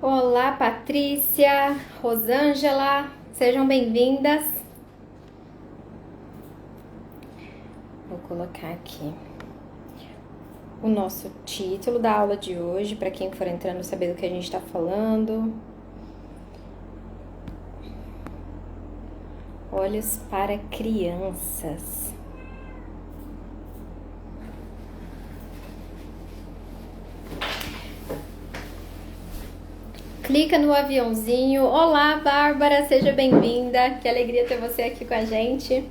Olá, Patrícia, Rosângela, sejam bem-vindas. Vou colocar aqui o nosso título da aula de hoje, para quem for entrando saber do que a gente está falando. Olhos para crianças. Clica no aviãozinho. Olá, Bárbara, seja bem-vinda. Que alegria ter você aqui com a gente.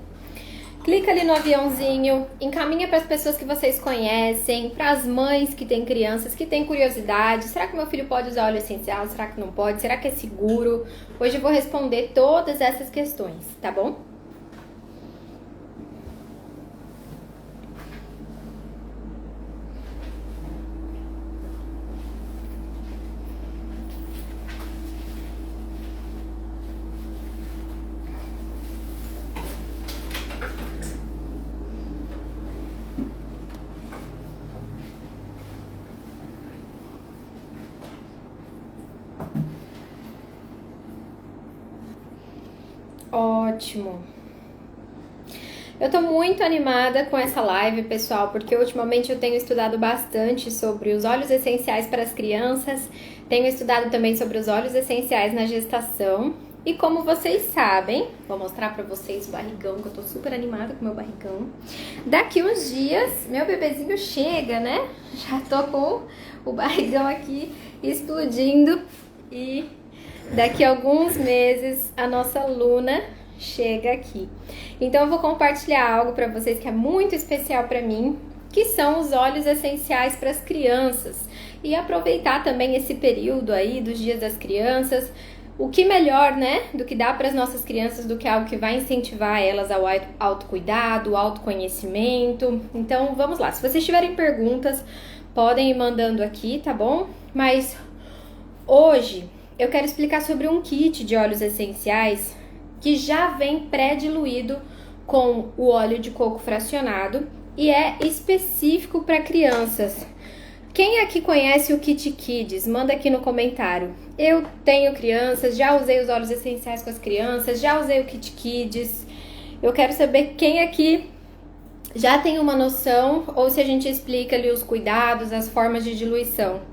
Clica ali no aviãozinho, encaminha para as pessoas que vocês conhecem, para as mães que têm crianças, que têm curiosidade. Será que meu filho pode usar óleo essencial? Será que não pode? Será que é seguro? Hoje eu vou responder todas essas questões, tá bom? Ótimo! Eu tô muito animada com essa live, pessoal, porque ultimamente eu tenho estudado bastante sobre os óleos essenciais para as crianças, tenho estudado também sobre os óleos essenciais na gestação. E como vocês sabem, vou mostrar pra vocês o barrigão, que eu tô super animada com o meu barrigão. Daqui uns dias, meu bebezinho chega, né? Já tô com o barrigão aqui explodindo e daqui a alguns meses a nossa Luna chega aqui. Então eu vou compartilhar algo para vocês que é muito especial para mim, que são os óleos essenciais para as crianças. E aproveitar também esse período aí dos dias das crianças. O que melhor, né, do que dar para as nossas crianças, do que algo que vai incentivar elas ao autocuidado, ao autoconhecimento. Então vamos lá, se vocês tiverem perguntas, podem ir mandando aqui, tá bom? Mas hoje eu quero explicar sobre um kit de óleos essenciais que já vem pré-diluído com o óleo de coco fracionado e é específico para crianças. Quem aqui conhece o Kit Kids? Manda aqui no comentário. Eu tenho crianças, já usei os óleos essenciais com as crianças, já usei o Kit Kids. Eu quero saber quem aqui já tem uma noção ou se a gente explica ali os cuidados, as formas de diluição.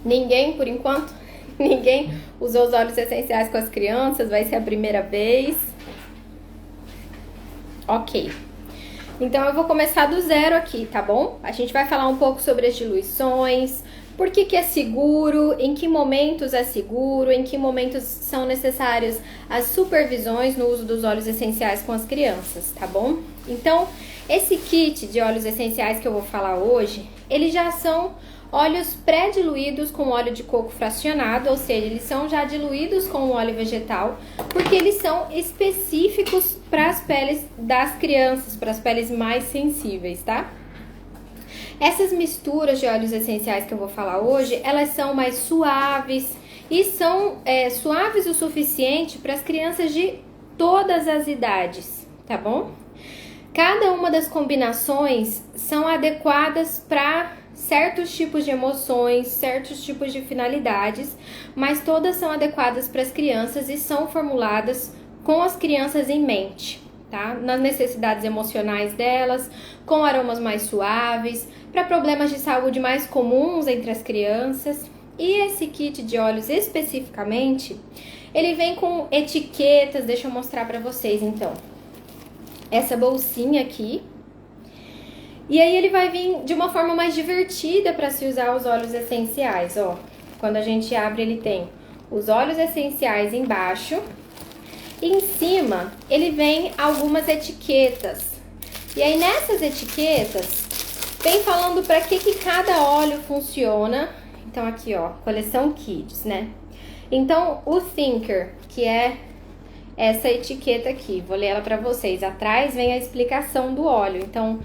Ninguém, por enquanto, ninguém usou os óleos essenciais com as crianças, vai ser a primeira vez. Ok. Então eu vou começar do zero aqui, tá bom? A gente vai falar um pouco sobre as diluições, por que é seguro, em que momentos é seguro, em que momentos são necessárias as supervisões no uso dos óleos essenciais com as crianças, tá bom? Então, esse kit de óleos essenciais que eu vou falar hoje, eles já são óleos pré-diluídos com óleo de coco fracionado, ou seja, eles são já diluídos com óleo vegetal, porque eles são específicos para as peles das crianças, para as peles mais sensíveis, tá? Essas misturas de óleos essenciais que eu vou falar hoje, elas são mais suaves e são suaves o suficiente para as crianças de todas as idades, tá bom? Cada uma das combinações são adequadas para certos tipos de emoções, certos tipos de finalidades, mas todas são adequadas para as crianças e são formuladas com as crianças em mente, tá? Nas necessidades emocionais delas, com aromas mais suaves, para problemas de saúde mais comuns entre as crianças. E esse kit de óleos especificamente, ele vem com etiquetas, deixa eu mostrar para vocês então. Essa bolsinha aqui. E aí ele vai vir de uma forma mais divertida para se usar os óleos essenciais, ó. Quando a gente abre, ele tem os óleos essenciais embaixo. E em cima, ele vem algumas etiquetas. E aí nessas etiquetas, vem falando para que cada óleo funciona. Então aqui, ó, coleção Kids, né? Então o Thinker, que é essa etiqueta aqui, vou ler ela para vocês. Atrás vem a explicação do óleo. Então,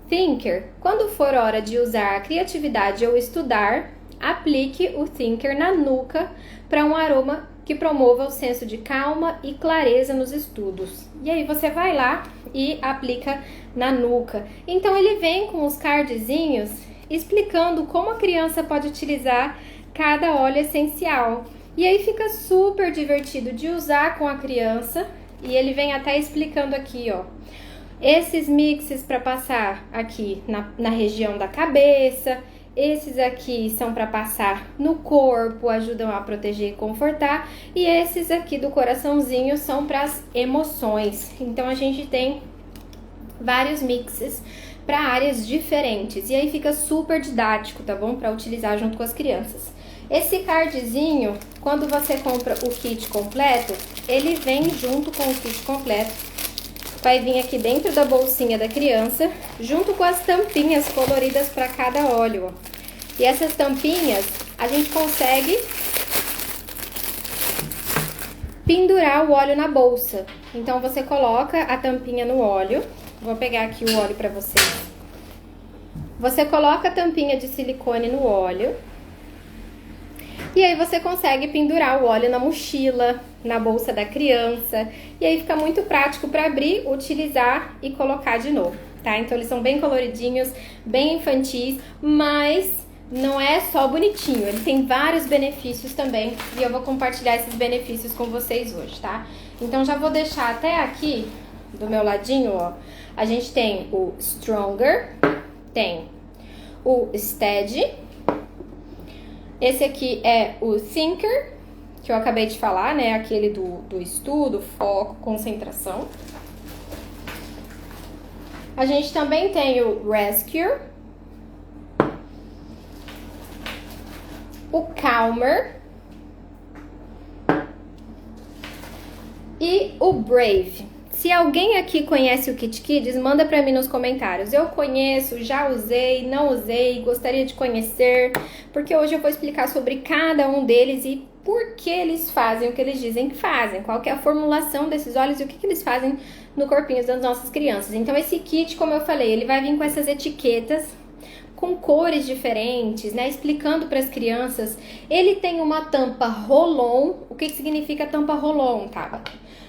Thinker, quando for hora de usar a criatividade ou estudar, aplique o Thinker na nuca para um aroma que promova o senso de calma e clareza nos estudos. E aí você vai lá e aplica na nuca. Então ele vem com os cardzinhos explicando como a criança pode utilizar cada óleo essencial. E aí fica super divertido de usar com a criança. E ele vem até explicando aqui, ó, esses mixes para passar aqui na região da cabeça. Esses aqui são para passar no corpo, ajudam a proteger e confortar. E esses aqui do coraçãozinho são para as emoções. Então a gente tem vários mixes para áreas diferentes. E aí fica super didático, tá bom? Para utilizar junto com as crianças. Esse cardzinho, quando você compra o kit completo, ele vem junto com o kit completo. Vai vir aqui dentro da bolsinha da criança, junto com as tampinhas coloridas para cada óleo, ó. E essas tampinhas, a gente consegue pendurar o óleo na bolsa. Então, você coloca a tampinha no óleo. Vou pegar aqui o óleo para vocês. Você coloca a tampinha de silicone no óleo. E aí você consegue pendurar o óleo na mochila, na bolsa da criança. E aí fica muito prático para abrir, utilizar e colocar de novo, tá? Então eles são bem coloridinhos, bem infantis, mas não é só bonitinho. Ele tem vários benefícios também e eu vou compartilhar esses benefícios com vocês hoje, tá? Então já vou deixar até aqui, do meu ladinho, ó. A gente tem o Stronger, tem o Steady. Esse aqui é o Thinker, que eu acabei de falar, né? Aquele do estudo, foco, concentração. A gente também tem o Rescue, o Calmer e o Brave. Se alguém aqui conhece o Kit Kids, manda pra mim nos comentários. Eu conheço, já usei, não usei, gostaria de conhecer, porque hoje eu vou explicar sobre cada um deles e por que eles fazem o que eles dizem que fazem, qual que é a formulação desses óleos e o que eles fazem no corpinho das nossas crianças. Então esse kit, como eu falei, ele vai vir com essas etiquetas com cores diferentes, né, explicando para as crianças. Ele tem uma tampa roll-on. O que significa tampa roll-on, tá?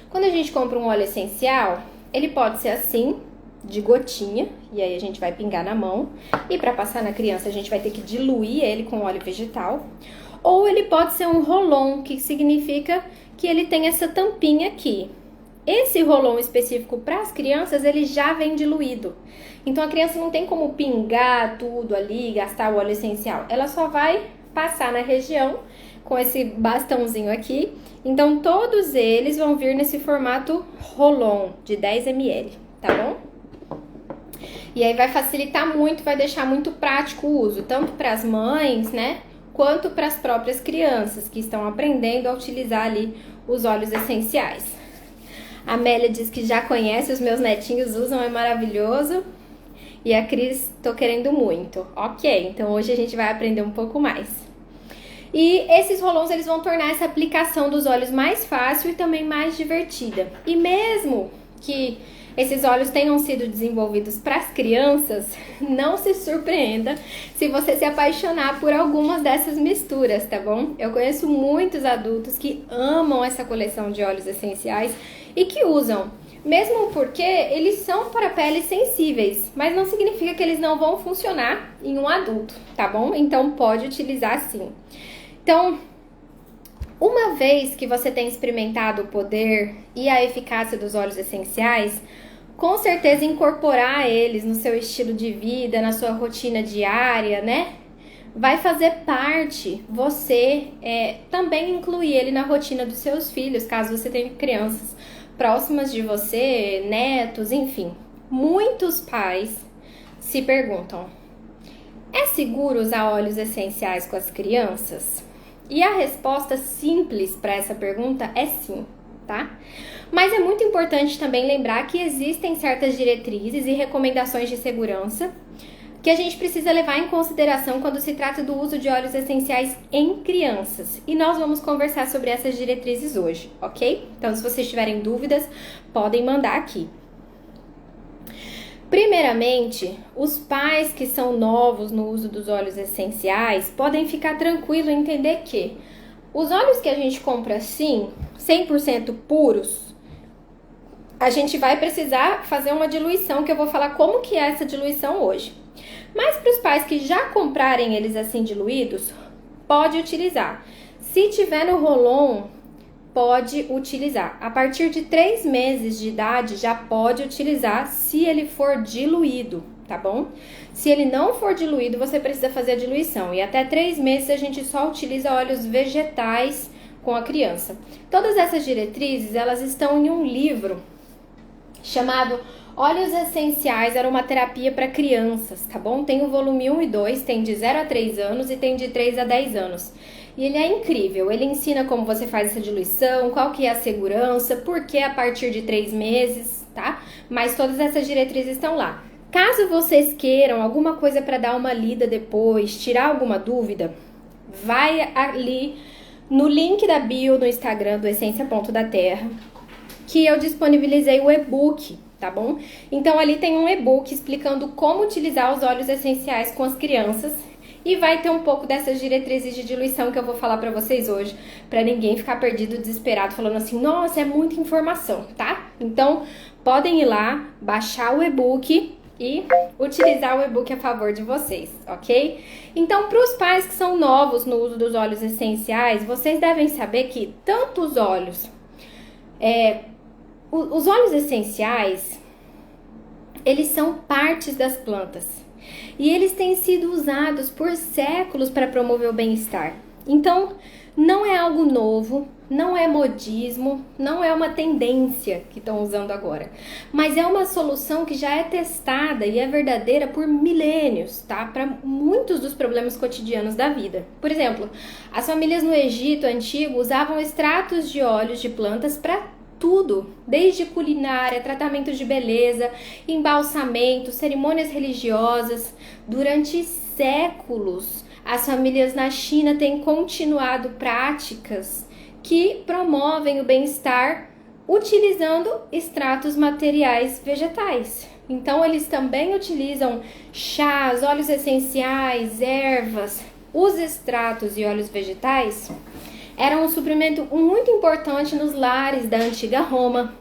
Quando a gente compra um óleo essencial, ele pode ser assim, de gotinha, e aí a gente vai pingar na mão, e para passar na criança a gente vai ter que diluir ele com óleo vegetal. Ou ele pode ser um roll-on, que significa que ele tem essa tampinha aqui. Esse roll-on específico para as crianças, ele já vem diluído. Então a criança não tem como pingar tudo ali, gastar o óleo essencial. Ela só vai passar na região com esse bastãozinho aqui. Então todos eles vão vir nesse formato roll-on de 10 ml, tá bom? E aí vai facilitar muito, vai deixar muito prático o uso, tanto para as mães, né, quanto para as próprias crianças que estão aprendendo a utilizar ali os óleos essenciais. A Amélia diz que já conhece, os meus netinhos usam, é maravilhoso. E a Cris, tô querendo muito. Ok, então hoje a gente vai aprender um pouco mais. E esses roll-ons, eles vão tornar essa aplicação dos óleos mais fácil e também mais divertida. E mesmo que esses óleos tenham sido desenvolvidos para as crianças, não se surpreenda se você se apaixonar por algumas dessas misturas, tá bom? Eu conheço muitos adultos que amam essa coleção de óleos essenciais e que usam, mesmo porque eles são para peles sensíveis, mas não significa que eles não vão funcionar em um adulto, tá bom? Então pode utilizar sim. Então, uma vez que você tem experimentado o poder e a eficácia dos óleos essenciais, com certeza incorporar eles no seu estilo de vida, na sua rotina diária, né? Vai fazer parte, você também incluir ele na rotina dos seus filhos, caso você tenha crianças próximas de você, netos, enfim. Muitos pais se perguntam: é seguro usar óleos essenciais com as crianças? E a resposta simples para essa pergunta é sim, tá? Mas é muito importante também lembrar que existem certas diretrizes e recomendações de segurança que a gente precisa levar em consideração quando se trata do uso de óleos essenciais em crianças. E nós vamos conversar sobre essas diretrizes hoje, ok? Então, se vocês tiverem dúvidas, podem mandar aqui. Primeiramente, os pais que são novos no uso dos óleos essenciais podem ficar tranquilos e entender que Os óleos que a gente compra assim, 100% puros, a gente vai precisar fazer uma diluição, que eu vou falar como que é essa diluição hoje. Mas para os pais que já comprarem eles assim diluídos, pode utilizar. Se tiver no Rolon, pode utilizar. A partir de 3 meses de idade, já pode utilizar se ele for diluído, tá bom? Se ele não for diluído, você precisa fazer a diluição. E até 3 meses a gente só utiliza óleos vegetais com a criança. Todas essas diretrizes, elas estão em um livro chamado Óleos Essenciais, Aromaterapia para Crianças, tá bom? Tem o volume 1 e 2, tem de 0 a 3 anos e tem de 3 a 10 anos. E ele é incrível, ele ensina como você faz essa diluição, qual que é a segurança, por que a partir de 3 meses, tá? Mas todas essas diretrizes estão lá. Caso vocês queiram alguma coisa para dar uma lida depois, tirar alguma dúvida, vai ali no link da bio no Instagram do Essência.da-Terra, que eu disponibilizei o e-book, tá bom? Então ali tem um e-book explicando como utilizar os óleos essenciais com as crianças e vai ter um pouco dessas diretrizes de diluição que eu vou falar pra vocês hoje, pra ninguém ficar perdido, desesperado, falando assim, nossa, é muita informação, tá? Então, podem ir lá, baixar o e-book e utilizar o e-book a favor de vocês, ok? Então, para os pais que são novos no uso dos óleos essenciais, vocês devem saber que tanto os óleos os óleos essenciais, eles são partes das plantas e eles têm sido usados por séculos para promover o bem-estar. Então, não é algo novo, não é modismo, não é uma tendência que estão usando agora, mas é uma solução que já é testada e é verdadeira por milênios, tá? Para muitos dos problemas cotidianos da vida. Por exemplo, as famílias no Egito antigo usavam extratos de óleos de plantas para tudo, desde culinária, tratamentos de beleza, embalsamento, cerimônias religiosas. Durante séculos, as famílias na China têm continuado práticas que promovem o bem-estar utilizando extratos materiais vegetais. Então, eles também utilizam chás, óleos essenciais, ervas. Os extratos e óleos vegetais eram um suprimento muito importante nos lares da antiga Roma,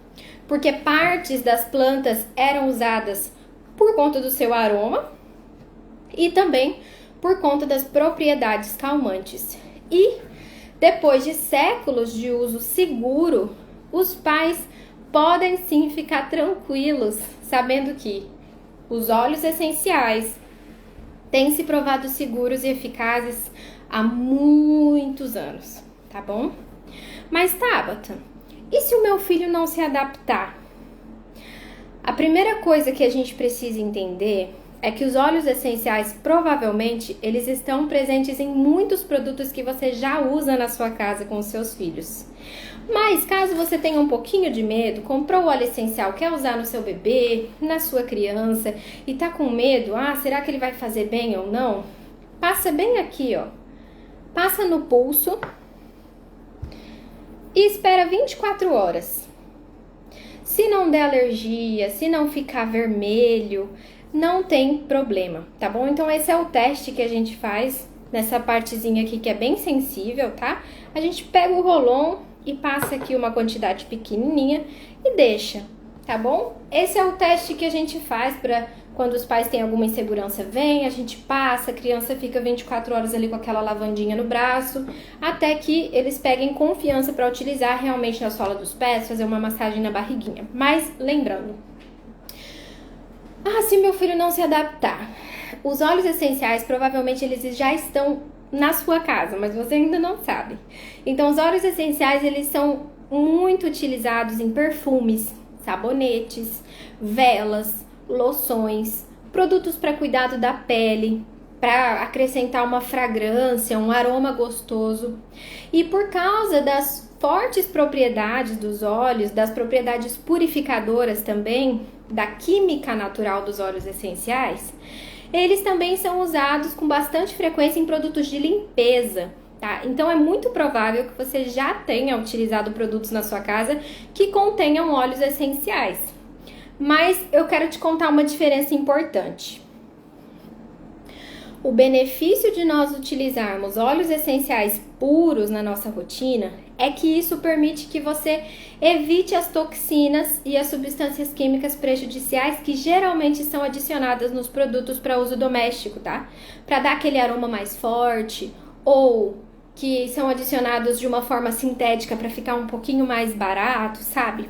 porque partes das plantas eram usadas por conta do seu aroma e também por conta das propriedades calmantes. E depois de séculos de uso seguro, os pais podem sim ficar tranquilos, sabendo que os óleos essenciais têm se provado seguros e eficazes há muitos anos. Tá bom? Mas, Tabata, e se o meu filho não se adaptar? A primeira coisa que a gente precisa entender é que os óleos essenciais, provavelmente, eles estão presentes em muitos produtos que você já usa na sua casa com os seus filhos. Mas, caso você tenha um pouquinho de medo, comprou o óleo essencial, quer usar no seu bebê, na sua criança, e tá com medo, será que ele vai fazer bem ou não? Passa bem aqui, ó. Passa no pulso e espera 24 horas. Se não der alergia, se não ficar vermelho, não tem problema, tá bom? Então esse é o teste que a gente faz nessa partezinha aqui que é bem sensível, tá? A gente pega o Rolon e passa aqui uma quantidade pequenininha e deixa, tá bom? Esse é o teste que a gente faz para quando os pais têm alguma insegurança, vem, a gente passa, a criança fica 24 horas ali com aquela lavandinha no braço, até que eles peguem confiança para utilizar realmente na sola dos pés, fazer uma massagem na barriguinha. Mas lembrando, se meu filho não se adaptar, os óleos essenciais provavelmente eles já estão na sua casa, mas você ainda não sabe. Então os óleos essenciais eles são muito utilizados em perfumes, sabonetes, velas, loções, produtos para cuidado da pele, para acrescentar uma fragrância, um aroma gostoso. E por causa das fortes propriedades dos óleos, das propriedades purificadoras também, da química natural dos óleos essenciais, eles também são usados com bastante frequência em produtos de limpeza, tá? Então é muito provável que você já tenha utilizado produtos na sua casa que contenham óleos essenciais. Mas eu quero te contar uma diferença importante. O benefício de nós utilizarmos óleos essenciais puros na nossa rotina é que isso permite que você evite as toxinas e as substâncias químicas prejudiciais que geralmente são adicionadas nos produtos para uso doméstico, tá? Para dar aquele aroma mais forte ou que são adicionados de uma forma sintética para ficar um pouquinho mais barato, sabe?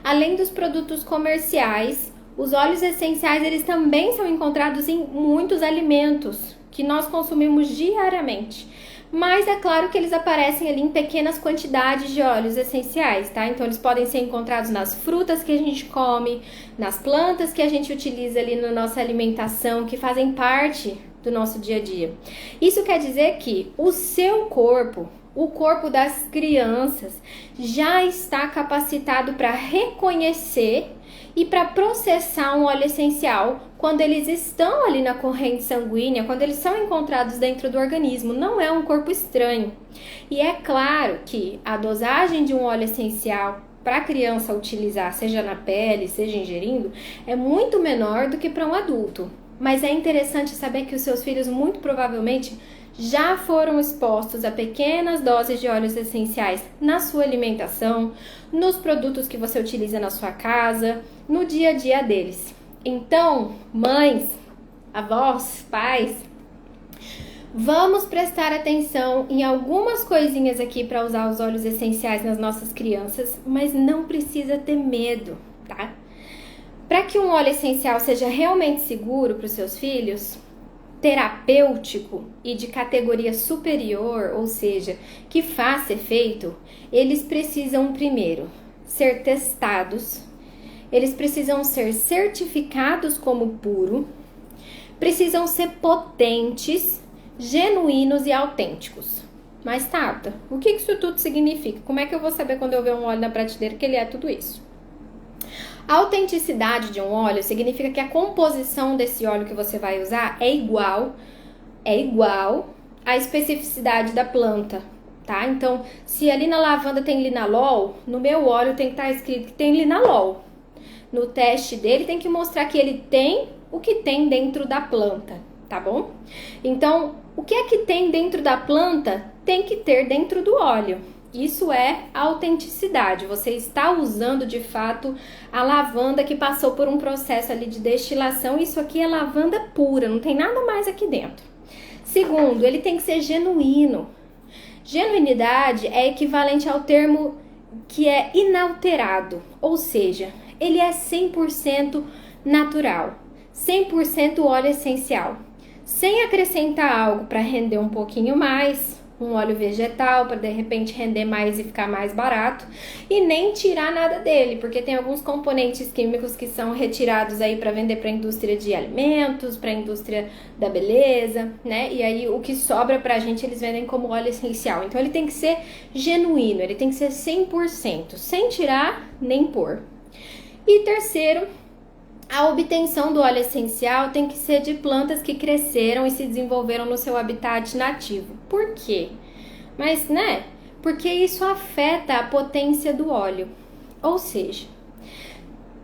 Além dos produtos comerciais, os óleos essenciais, eles também são encontrados em muitos alimentos que nós consumimos diariamente. Mas é claro que eles aparecem ali em pequenas quantidades de óleos essenciais, tá? Então eles podem ser encontrados nas frutas que a gente come, nas plantas que a gente utiliza ali na nossa alimentação, que fazem parte do nosso dia a dia. Isso quer dizer que o seu corpo, o corpo das crianças, já está capacitado para reconhecer e para processar um óleo essencial quando eles estão ali na corrente sanguínea, quando eles são encontrados dentro do organismo. Não é um corpo estranho. E é claro que a dosagem de um óleo essencial para a criança utilizar, seja na pele, seja ingerindo, é muito menor do que para um adulto. Mas é interessante saber que os seus filhos muito provavelmente já foram expostos a pequenas doses de óleos essenciais na sua alimentação, nos produtos que você utiliza na sua casa, no dia a dia deles. Então, mães, avós, pais, vamos prestar atenção em algumas coisinhas aqui para usar os óleos essenciais nas nossas crianças, mas não precisa ter medo, tá? Para que um óleo essencial seja realmente seguro para os seus filhos, terapêutico e de categoria superior, ou seja, que faça efeito, eles precisam primeiro ser testados, eles precisam ser certificados como puro, precisam ser potentes, genuínos e autênticos. Mas Tabata, o que isso tudo significa? Como é que eu vou saber quando eu ver um óleo na prateleira que ele é tudo isso? A autenticidade de um óleo significa que a composição desse óleo que você vai usar é igual à especificidade da planta, tá? Então, se ali na lavanda tem linalol, no meu óleo tem que estar escrito que tem linalol. No teste dele tem que mostrar que ele tem o que tem dentro da planta, tá bom? Então, o que é que tem dentro da planta tem que ter dentro do óleo. Isso é autenticidade, você está usando de fato a lavanda que passou por um processo ali de destilação. Isso aqui é lavanda pura, não tem nada mais aqui dentro. Segundo, ele tem que ser genuíno. Genuinidade é equivalente ao termo que é inalterado, ou seja, ele é 100% natural, 100% óleo essencial, sem acrescentar algo para render um pouquinho mais, um óleo vegetal para de repente render mais e ficar mais barato, e nem tirar nada dele, porque tem alguns componentes químicos que são retirados aí para vender para a indústria de alimentos, para a indústria da beleza, né? E aí o que sobra pra gente eles vendem como óleo essencial. Então ele tem que ser genuíno, ele tem que ser 100%, sem tirar nem pôr. E terceiro, a obtenção do óleo essencial tem que ser de plantas que cresceram e se desenvolveram no seu habitat nativo. Por quê? Mas, porque isso afeta a potência do óleo. Ou seja,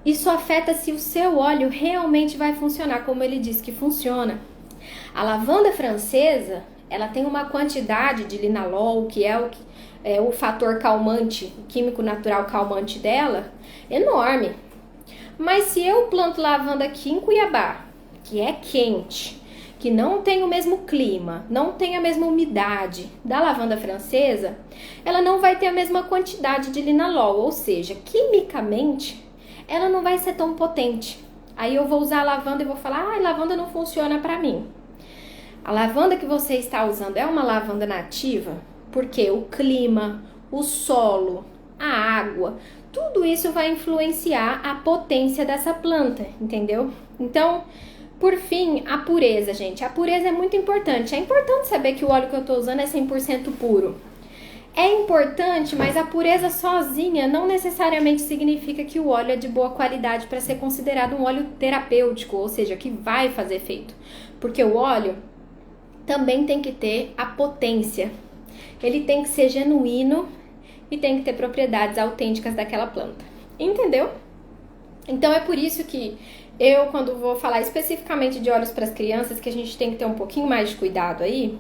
isso afeta se o seu óleo realmente vai funcionar como ele diz que funciona. A lavanda francesa, ela tem uma quantidade de linalol, que é o fator calmante, o químico natural calmante dela, enorme. Mas se eu planto lavanda aqui em Cuiabá, que é quente, que não tem o mesmo clima, não tem a mesma umidade da lavanda francesa, ela não vai ter a mesma quantidade de linalol, ou seja, quimicamente, ela não vai ser tão potente. Aí eu vou usar a lavanda e vou falar, lavanda não funciona para mim. A lavanda que você está usando é uma lavanda nativa, porque o clima, o solo, a água, tudo isso vai influenciar a potência dessa planta, entendeu? Então, por fim, a pureza, gente. A pureza é muito importante. É importante saber que o óleo que eu tô usando é 100% puro. É importante, mas a pureza sozinha não necessariamente significa que o óleo é de boa qualidade para ser considerado um óleo terapêutico, ou seja, que vai fazer efeito. Porque o óleo também tem que ter a potência. Ele tem que ser genuíno e tem que ter propriedades autênticas daquela planta. Entendeu? Então é por isso que Eu, quando vou falar especificamente de óleos para as crianças, que a gente tem que ter um pouquinho mais de cuidado aí,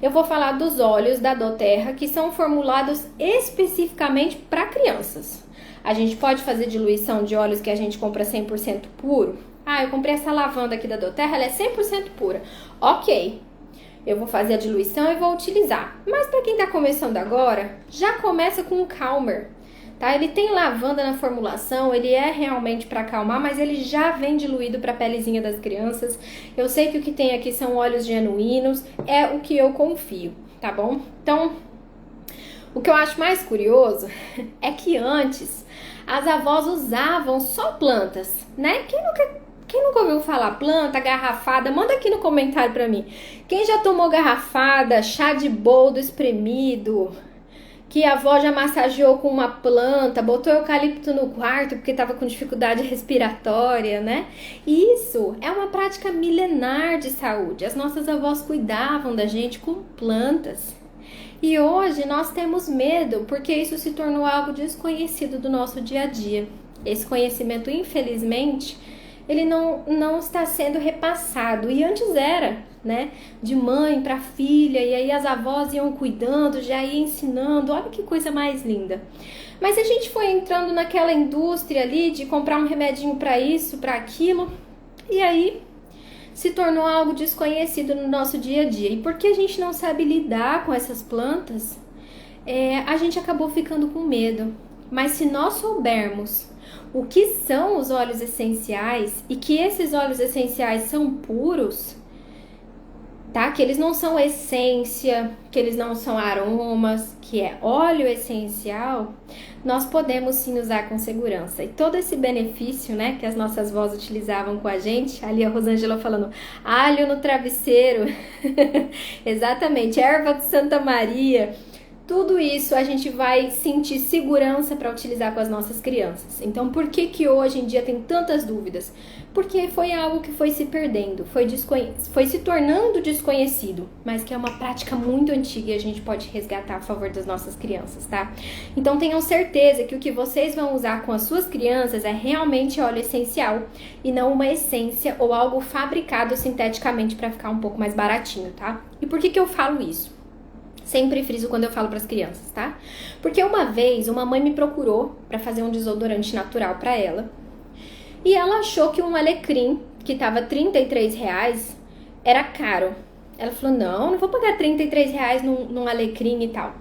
eu vou falar dos óleos da doTERRA que são formulados especificamente para crianças. A gente pode fazer diluição de óleos que a gente compra 100% puro. Ah, eu comprei essa lavanda aqui da doTERRA, ela é 100% pura. Ok, eu vou fazer a diluição e vou utilizar. Mas para quem está começando agora, já começa com o Calmer. Tá? Ele tem lavanda na formulação, ele é realmente para acalmar, mas ele já vem diluído para a pelezinha das crianças. Eu sei que o que tem aqui são óleos genuínos, é o que eu confio, tá bom? Então, o que eu acho mais curioso é que antes as avós usavam só plantas, né? Quem nunca ouviu falar planta, garrafada? Manda aqui no comentário pra mim. Quem já tomou garrafada, chá de boldo espremido, que a avó já massageou com uma planta, botou eucalipto no quarto porque estava com dificuldade respiratória, né? Isso é uma prática milenar de saúde. As nossas avós cuidavam da gente com plantas. E hoje nós temos medo porque isso se tornou algo desconhecido do nosso dia a dia. Esse conhecimento, infelizmente, ele não está sendo repassado. E antes era, né? De mãe para filha, e aí as avós iam cuidando, já iam ensinando. Olha que coisa mais linda. Mas a gente foi entrando naquela indústria ali de comprar um remedinho para isso, para aquilo, e aí se tornou algo desconhecido no nosso dia a dia. E porque a gente não sabe lidar com essas plantas, a gente acabou ficando com medo. Mas se nós soubermos o que são os óleos essenciais e que esses óleos essenciais são puros, tá? Que eles não são essência, que eles não são aromas, que é óleo essencial, nós podemos sim usar com segurança. E todo esse benefício, né, que as nossas vós utilizavam com a gente, ali a Rosângela falando, alho no travesseiro, exatamente, erva de Santa Maria, tudo isso a gente vai sentir segurança para utilizar com as nossas crianças. Então, por que hoje em dia tem tantas dúvidas? Porque foi algo que foi se perdendo, foi se tornando desconhecido, mas que é uma prática muito antiga e a gente pode resgatar a favor das nossas crianças, tá? Então, tenham certeza que o que vocês vão usar com as suas crianças é realmente óleo essencial e não uma essência ou algo fabricado sinteticamente para ficar um pouco mais baratinho, tá? E por que eu falo isso? Sempre friso quando eu falo para as crianças, tá? Porque uma vez uma mãe me procurou para fazer um desodorante natural para ela e ela achou que um alecrim que tava R$33 era caro. Ela falou, não vou pagar R$33 num alecrim e tal.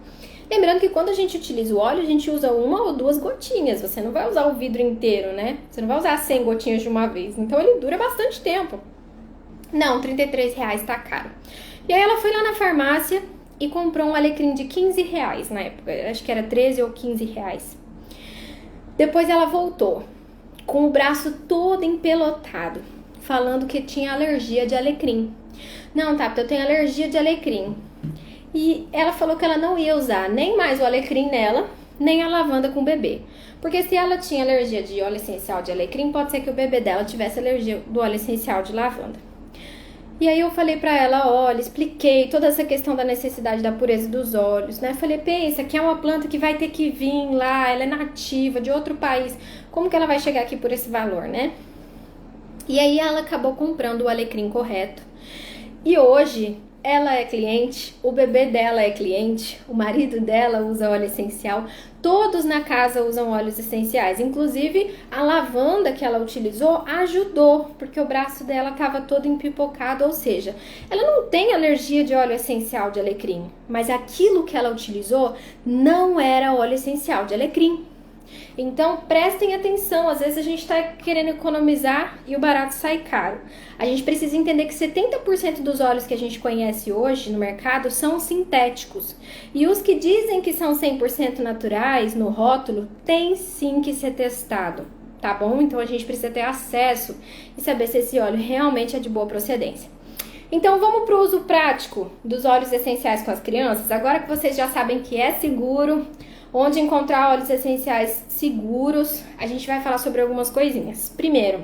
Lembrando que quando a gente utiliza o óleo, a gente usa 1 ou 2 gotinhas. Você não vai usar o vidro inteiro, né? Você não vai usar 100 gotinhas de uma vez. Então ele dura bastante tempo. Não, R$33 tá caro. E aí ela foi lá na farmácia e comprou um alecrim de R$15 na época, acho que era 13 ou R$15. Depois ela voltou com o braço todo empelotado, falando que tinha alergia de alecrim. Não, tá, eu tenho alergia de alecrim. E ela falou que ela não ia usar nem mais o alecrim nela, nem a lavanda com o bebê. Porque se ela tinha alergia de óleo essencial de alecrim, pode ser que o bebê dela tivesse alergia do óleo essencial de lavanda. E aí eu falei pra ela, olha, expliquei toda essa questão da necessidade da pureza dos óleos, né? Falei, pensa que é uma planta que vai ter que vir lá, ela é nativa de outro país, como que ela vai chegar aqui por esse valor, né? E aí ela acabou comprando o alecrim correto. E hoje ela é cliente, o bebê dela é cliente, o marido dela usa óleo essencial, todos na casa usam óleos essenciais, inclusive a lavanda que ela utilizou ajudou, porque o braço dela estava todo empipocado, ou seja, ela não tem alergia de óleo essencial de alecrim, mas aquilo que ela utilizou não era óleo essencial de alecrim. Então prestem atenção, às vezes a gente está querendo economizar e o barato sai caro. A gente precisa entender que 70% dos óleos que a gente conhece hoje no mercado são sintéticos. E os que dizem que são 100% naturais no rótulo, tem sim que ser testado, tá bom? Então a gente precisa ter acesso e saber se esse óleo realmente é de boa procedência. Então vamos para o uso prático dos óleos essenciais com as crianças. Agora que vocês já sabem que é seguro, onde encontrar óleos essenciais seguros, a gente vai falar sobre algumas coisinhas. Primeiro,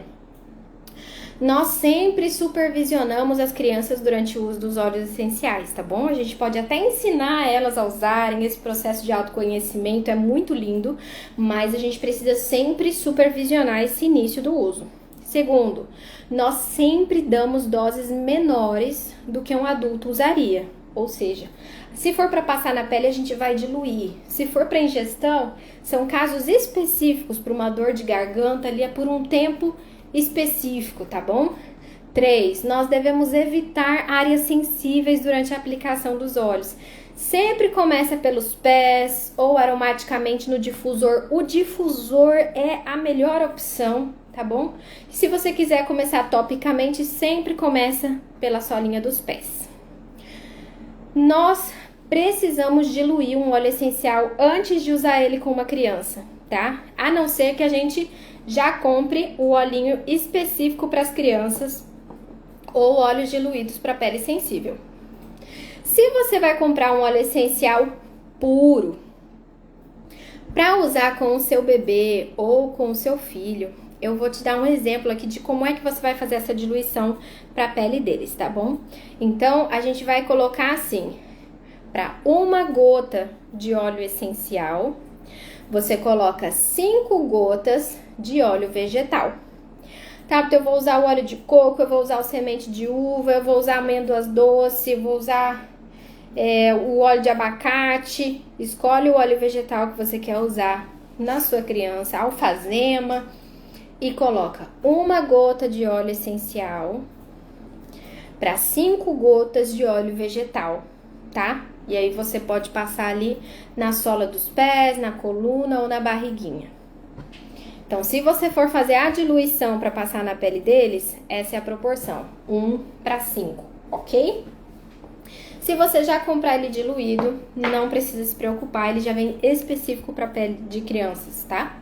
nós sempre supervisionamos as crianças durante o uso dos óleos essenciais, tá bom? A gente pode até ensinar elas a usarem, esse processo de autoconhecimento é muito lindo, mas a gente precisa sempre supervisionar esse início do uso. Segundo, nós sempre damos doses menores do que um adulto usaria. Ou seja, se for para passar na pele, a gente vai diluir. Se for para ingestão, são casos específicos para uma dor de garganta, ali é por um tempo específico, tá bom? 3. Nós devemos evitar áreas sensíveis durante a aplicação dos óleos. Sempre começa pelos pés ou aromaticamente no difusor. O difusor é a melhor opção, tá bom? Se você quiser começar topicamente, sempre começa pela solinha dos pés. Nós precisamos diluir um óleo essencial antes de usar ele com uma criança, tá? A não ser que a gente já compre o olhinho específico para as crianças ou óleos diluídos para pele sensível. Se você vai comprar um óleo essencial puro para usar com o seu bebê ou com o seu filho, eu vou te dar um exemplo aqui de como é que você vai fazer essa diluição para a pele deles, tá bom? Então, a gente vai colocar assim, para uma gota de óleo essencial, você coloca 5 gotas de óleo vegetal. Tá, então eu vou usar o óleo de coco, eu vou usar o semente de uva, eu vou usar amêndoas doces, vou usar o óleo de abacate. Escolhe o óleo vegetal que você quer usar na sua criança, alfazema, e coloca uma gota de óleo essencial para 5 gotas de óleo vegetal, tá? E aí você pode passar ali na sola dos pés, na coluna ou na barriguinha. Então, se você for fazer a diluição para passar na pele deles, essa é a proporção, 1:5, ok? Se você já comprar ele diluído, não precisa se preocupar, ele já vem específico para pele de crianças, tá?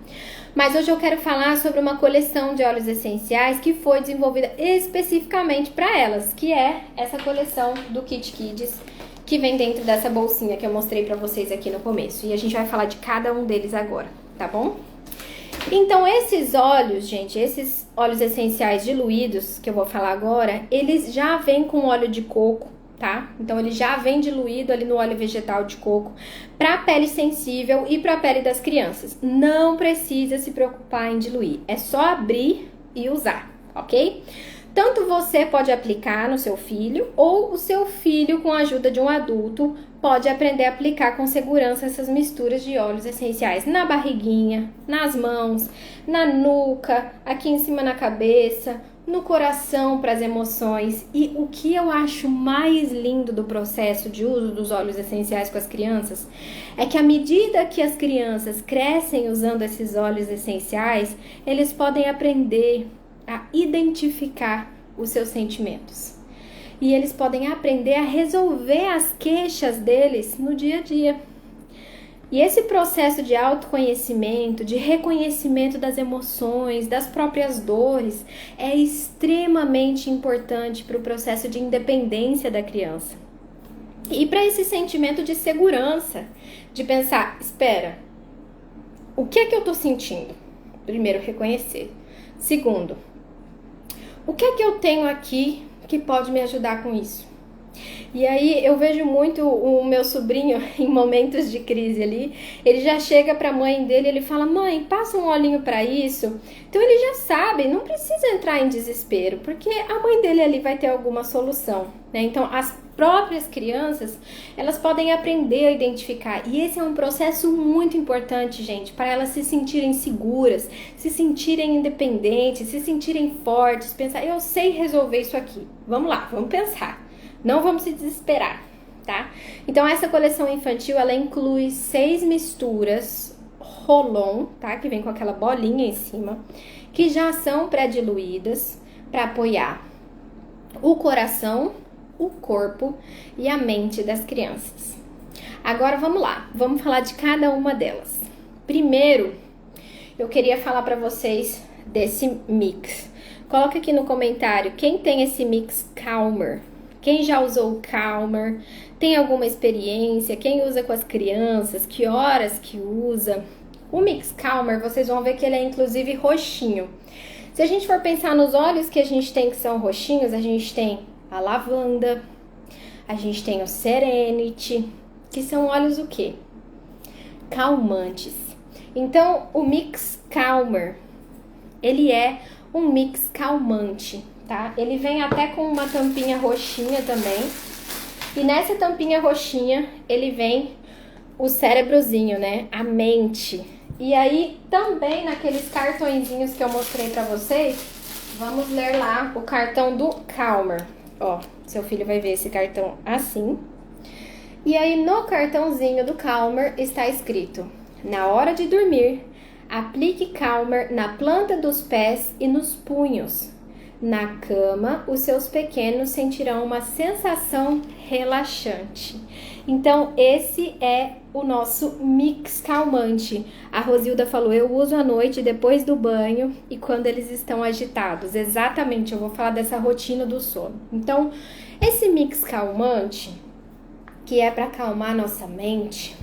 Mas hoje eu quero falar sobre uma coleção de óleos essenciais que foi desenvolvida especificamente para elas, que é essa coleção do Kit Kids, que vem dentro dessa bolsinha que eu mostrei para vocês aqui no começo. E a gente vai falar de cada um deles agora, tá bom? Então, esses óleos, gente, esses óleos essenciais diluídos que eu vou falar agora, eles já vêm com óleo de coco, tá? Então, ele já vem diluído ali no óleo vegetal de coco para pele sensível e para pele das crianças. Não precisa se preocupar em diluir, é só abrir e usar, ok? Tanto você pode aplicar no seu filho ou o seu filho, com a ajuda de um adulto, pode aprender a aplicar com segurança essas misturas de óleos essenciais na barriguinha, nas mãos, na nuca, aqui em cima na cabeça, no coração para as emoções. E o que eu acho mais lindo do processo de uso dos óleos essenciais com as crianças é que à medida que as crianças crescem usando esses óleos essenciais, eles podem aprender a identificar os seus sentimentos. E eles podem aprender a resolver as queixas deles no dia a dia. E esse processo de autoconhecimento, de reconhecimento das emoções, das próprias dores, é extremamente importante para o processo de independência da criança. E para esse sentimento de segurança, de pensar, espera, o que é que eu estou sentindo? Primeiro, reconhecer. Segundo, o que é que eu tenho aqui que pode me ajudar com isso? E aí eu vejo muito o meu sobrinho em momentos de crise ali, ele já chega para a mãe dele, ele fala, mãe, passa um olhinho para isso. Então ele já sabe, não precisa entrar em desespero, porque a mãe dele ali vai ter alguma solução, né? Então as próprias crianças, elas podem aprender a identificar, e esse é um processo muito importante, gente, para elas se sentirem seguras, se sentirem independentes, se sentirem fortes, pensar, eu sei resolver isso aqui, vamos lá, vamos pensar. Não vamos se desesperar, tá? Então, essa coleção infantil, ela inclui 6 misturas Rolon, tá? Que vem com aquela bolinha em cima, que já são pré-diluídas para apoiar o coração, o corpo e a mente das crianças. Agora, vamos lá. Vamos falar de cada uma delas. Primeiro, eu queria falar para vocês desse mix. Coloca aqui no comentário quem tem esse mix Calmer. Quem já usou o Calmer, tem alguma experiência, quem usa com as crianças, que horas que usa. O Mix Calmer, vocês vão ver que ele é inclusive roxinho. Se a gente for pensar nos óleos que a gente tem que são roxinhos, a gente tem a lavanda, a gente tem o Serenity, que são óleos o quê? Calmantes. Então, o Mix Calmer, ele é um mix calmante, tá? Ele vem até com uma tampinha roxinha também. E nessa tampinha roxinha, ele vem o cérebrozinho, né? A mente. E aí, também naqueles cartõezinhos que eu mostrei pra vocês, vamos ler lá o cartão do Calmer. Ó, seu filho vai ver esse cartão assim. E aí, no cartãozinho do Calmer está escrito: na hora de dormir, aplique Calmer na planta dos pés e nos punhos. Na cama, os seus pequenos sentirão uma sensação relaxante. Então, esse é o nosso mix calmante. A Rosilda falou, eu uso à noite depois do banho e quando eles estão agitados. Exatamente, eu vou falar dessa rotina do sono. Então, esse mix calmante, que é para acalmar nossa mente,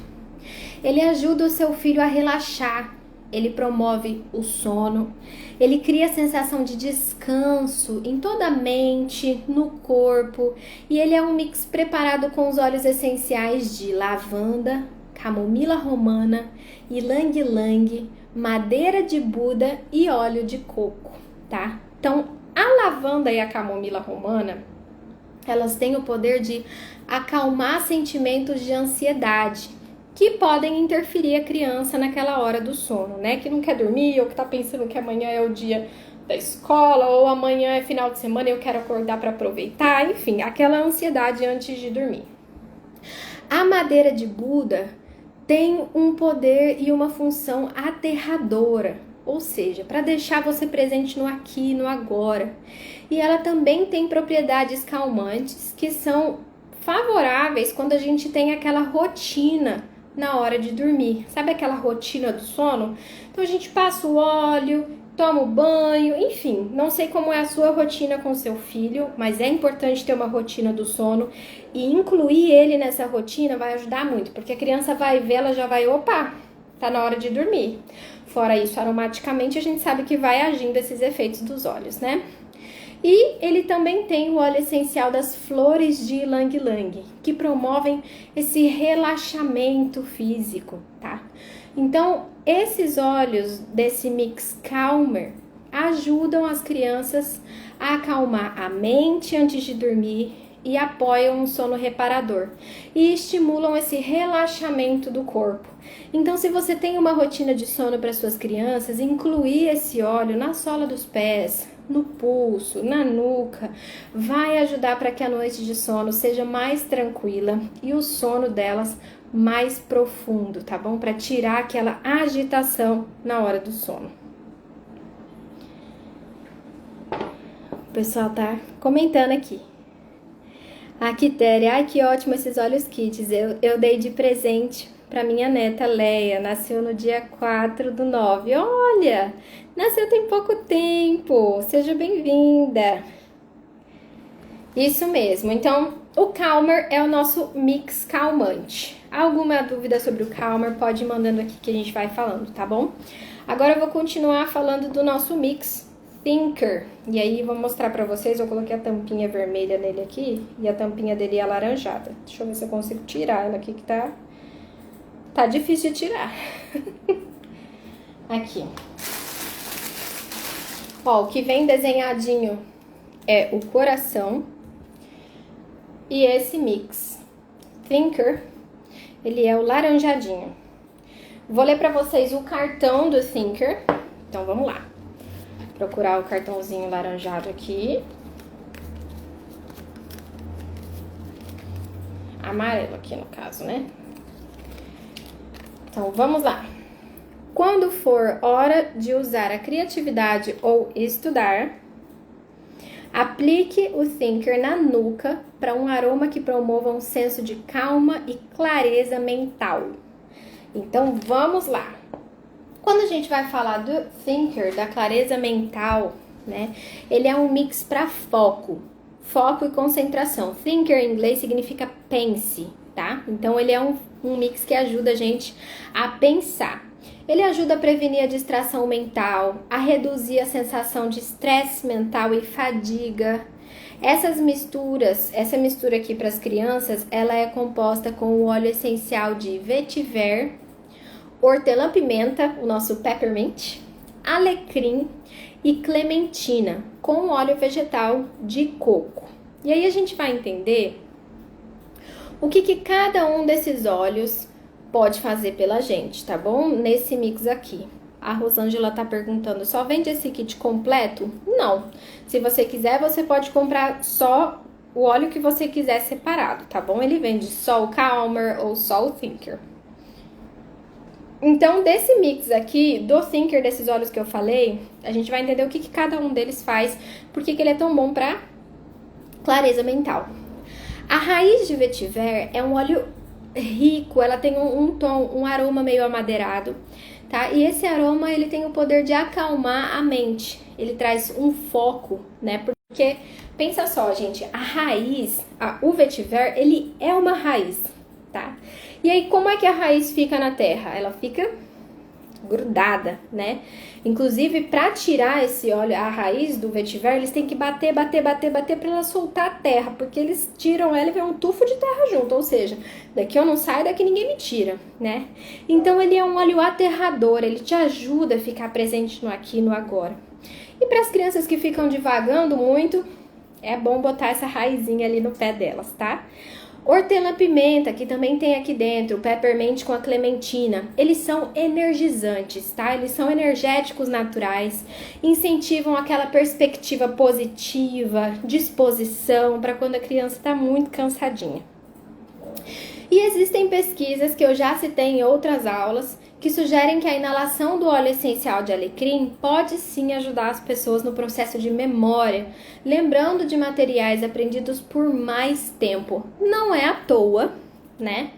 ele ajuda o seu filho a relaxar. Ele promove o sono, ele cria a sensação de descanso em toda a mente, no corpo, e ele é um mix preparado com os óleos essenciais de lavanda, camomila romana, ylang-ylang, madeira de Buda e óleo de coco, tá? Então, a lavanda e a camomila romana, elas têm o poder de acalmar sentimentos de ansiedade, que podem interferir a criança naquela hora do sono, né? Que não quer dormir, ou que tá pensando que amanhã é o dia da escola, ou amanhã é final de semana e eu quero acordar para aproveitar, enfim, aquela ansiedade antes de dormir. A madeira de Buda tem um poder e uma função aterradora, ou seja, para deixar você presente no aqui e no agora. E ela também tem propriedades calmantes que são favoráveis quando a gente tem aquela rotina na hora de dormir. Sabe aquela rotina do sono? Então a gente passa o óleo, toma o banho, enfim, não sei como é a sua rotina com seu filho, mas é importante ter uma rotina do sono e incluir ele nessa rotina vai ajudar muito, porque a criança vai ver, ela já vai, opa, tá na hora de dormir. Fora isso, aromaticamente a gente sabe que vai agindo esses efeitos dos óleos, né? E ele também tem o óleo essencial das flores de ylang-ylang, que promovem esse relaxamento físico, tá? Então, esses óleos desse mix Calmer ajudam as crianças a acalmar a mente antes de dormir e apoiam um sono reparador e estimulam esse relaxamento do corpo. Então, se você tem uma rotina de sono para suas crianças, incluir esse óleo na sola dos pés, no pulso, na nuca, vai ajudar para que a noite de sono seja mais tranquila e o sono delas mais profundo, tá bom? Para tirar aquela agitação na hora do sono. O pessoal tá comentando aqui. A Quitéria, ai que ótimo esses óleos kits, eu dei de presente para minha neta Leia, nasceu no dia 4/9. Olha, nasceu tem pouco tempo, seja bem-vinda. Isso mesmo, então o Calmer é o nosso mix calmante. Alguma dúvida sobre o Calmer, pode ir mandando aqui que a gente vai falando, tá bom? Agora eu vou continuar falando do nosso mix Thinker, e aí vou mostrar pra vocês, eu coloquei a tampinha vermelha nele aqui, e a tampinha dele é alaranjada. Deixa eu ver se eu consigo tirar ela aqui, que tá difícil de tirar. Aqui. Ó, o que vem desenhadinho é o coração, e esse mix Thinker, ele é o laranjadinho. Vou ler pra vocês o cartão do Thinker, então vamos lá. Procurar o cartãozinho laranjado aqui. Amarelo aqui no caso, né? Então, vamos lá. Quando for hora de usar a criatividade ou estudar, aplique o Thinker na nuca para um aroma que promova um senso de calma e clareza mental. Então, vamos lá. Quando a gente vai falar do Thinker, da clareza mental, né? Ele é um mix para foco e concentração. Thinker em inglês significa pense, tá? Então, ele é um mix que ajuda a gente a pensar. Ele ajuda a prevenir a distração mental, a reduzir a sensação de estresse mental e fadiga. Essa mistura aqui para as crianças, ela é composta com o óleo essencial de vetiver, hortelã-pimenta, o nosso peppermint, alecrim e clementina, com óleo vegetal de coco. E aí a gente vai entender o que cada um desses óleos pode fazer pela gente, tá bom? Nesse mix aqui. A Rosângela tá perguntando, só vende esse kit completo? Não. Se você quiser, você pode comprar só o óleo que você quiser separado, tá bom? Ele vende só o Calmer ou só o Thinker. Então, desse mix aqui, do Thinker, desses óleos que eu falei, a gente vai entender o que cada um deles faz, por que ele é tão bom pra clareza mental. A raiz de vetiver é um óleo rico, ela tem um tom, um aroma meio amadeirado, tá? E esse aroma, ele tem o poder de acalmar a mente. Ele traz um foco, né? Porque, pensa só, gente, a raiz, o vetiver, ele é uma raiz, tá? E aí, como é que a raiz fica na terra? Ela fica grudada, né? Inclusive, para tirar esse óleo, a raiz do vetiver, eles têm que bater para ela soltar a terra, porque eles tiram ela e vem um tufo de terra junto, ou seja, daqui eu não saio, daqui ninguém me tira, né? Então, ele é um óleo aterrador, ele te ajuda a ficar presente no aqui e no agora. E para as crianças que ficam divagando muito, é bom botar essa raizinha ali no pé delas, tá? Hortelã-pimenta, que também tem aqui dentro, o peppermint com a clementina, eles são energizantes, tá? Eles são energéticos naturais, incentivam aquela perspectiva positiva, disposição para quando a criança está muito cansadinha. E existem pesquisas que eu já citei em outras aulas que sugerem que a inalação do óleo essencial de alecrim pode sim ajudar as pessoas no processo de memória, lembrando de materiais aprendidos por mais tempo. Não é à toa, né,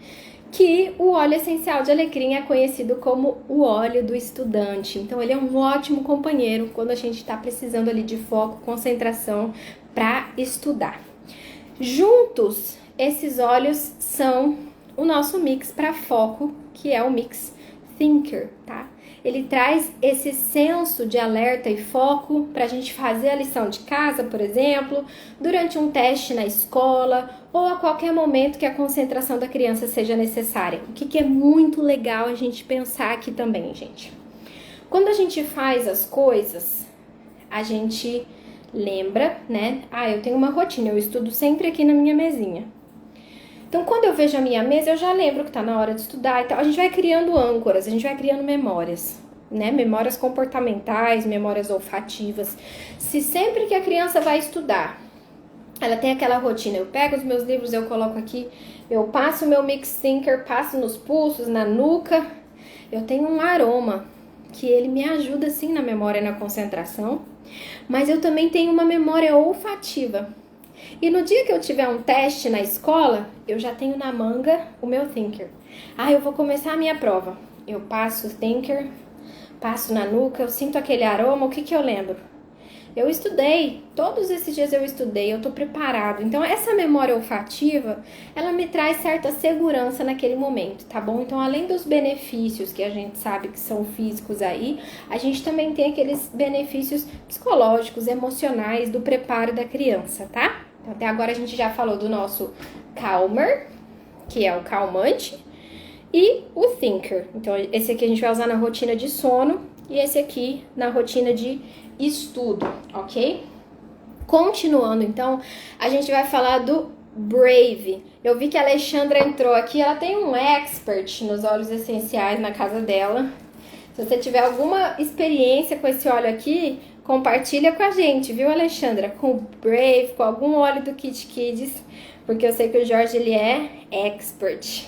que o óleo essencial de alecrim é conhecido como o óleo do estudante. Então ele é um ótimo companheiro quando a gente está precisando ali de foco, concentração para estudar. Juntos, esses óleos são o nosso mix para foco, que é o mix Thinker, tá? Ele traz esse senso de alerta e foco para a gente fazer a lição de casa, por exemplo, durante um teste na escola ou a qualquer momento que a concentração da criança seja necessária. O que é muito legal a gente pensar aqui também, gente. Quando a gente faz as coisas, a gente lembra, né? Eu tenho uma rotina, eu estudo sempre aqui na minha mesinha. Então, quando eu vejo a minha mesa, eu já lembro que tá na hora de estudar e tal. A gente vai criando âncoras, a gente vai criando memórias, né? Memórias comportamentais, memórias olfativas. Se sempre que a criança vai estudar, ela tem aquela rotina, eu pego os meus livros, eu coloco aqui, eu passo o meu mix Thinker, passo nos pulsos, na nuca, eu tenho um aroma que ele me ajuda, sim, na memória e na concentração, mas eu também tenho uma memória olfativa. E no dia que eu tiver um teste na escola, eu já tenho na manga o meu Thinker. Eu vou começar a minha prova. Eu passo o Thinker, passo na nuca, eu sinto aquele aroma, o que eu lembro? Eu estudei, todos esses dias eu estudei, eu tô preparado. Então essa memória olfativa, ela me traz certa segurança naquele momento, tá bom? Então além dos benefícios que a gente sabe que são físicos aí, a gente também tem aqueles benefícios psicológicos, emocionais do preparo da criança, tá? Então, até agora a gente já falou do nosso Calmer, que é o calmante, e o Thinker. Então esse aqui a gente vai usar na rotina de sono e esse aqui na rotina de estudo, ok? Continuando, então, a gente vai falar do Brave. Eu vi que a Alexandra entrou aqui, ela tem um expert nos óleos essenciais na casa dela. Se você tiver alguma experiência com esse óleo aqui, compartilha com a gente, viu, Alexandra? Com o Brave, com algum óleo do Kit Kids, porque eu sei que o Jorge, ele é expert.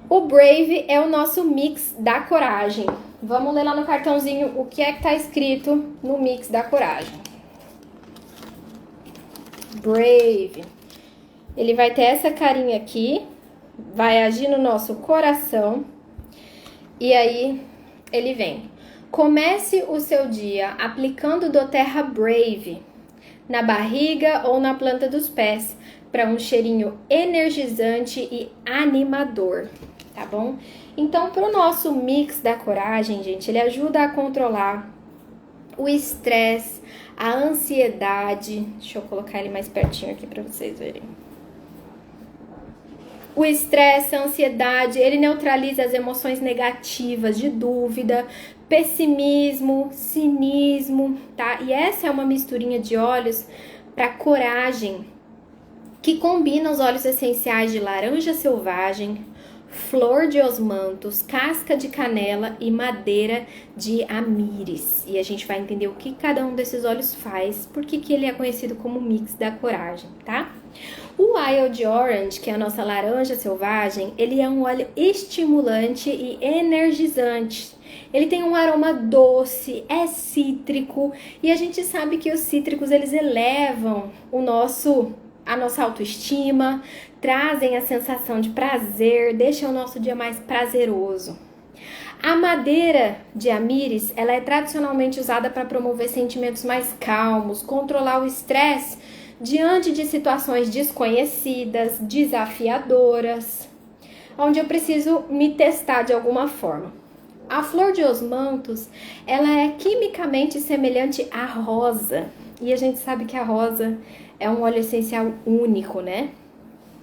O Brave é o nosso mix da coragem. Vamos ler lá no cartãozinho o que é que tá escrito no mix da coragem. Brave. Ele vai ter essa carinha aqui, vai agir no nosso coração e aí ele vem. Comece o seu dia aplicando doTERRA Brave na barriga ou na planta dos pés para um cheirinho energizante e animador, tá bom? Então, para o nosso mix da coragem, gente, ele ajuda a controlar o estresse, a ansiedade. Deixa eu colocar ele mais pertinho aqui para vocês verem. O estresse, a ansiedade, ele neutraliza as emoções negativas de dúvida, pessimismo, cinismo, tá? E essa é uma misturinha de óleos para coragem, que combina os óleos essenciais de laranja selvagem, flor de osmantos, casca de canela e madeira de amíris. E a gente vai entender o que cada um desses óleos faz, por que ele é conhecido como mix da coragem, tá? O Wild Orange, que é a nossa laranja selvagem, ele é um óleo estimulante e energizante. Ele tem um aroma doce, é cítrico, e a gente sabe que os cítricos, eles elevam a nossa autoestima, trazem a sensação de prazer, deixam o nosso dia mais prazeroso. A madeira de amíris, ela é tradicionalmente usada para promover sentimentos mais calmos, controlar o estresse diante de situações desconhecidas, desafiadoras, onde eu preciso me testar de alguma forma. A flor de osmantos, ela é quimicamente semelhante à rosa, e a gente sabe que a rosa é um óleo essencial único, né?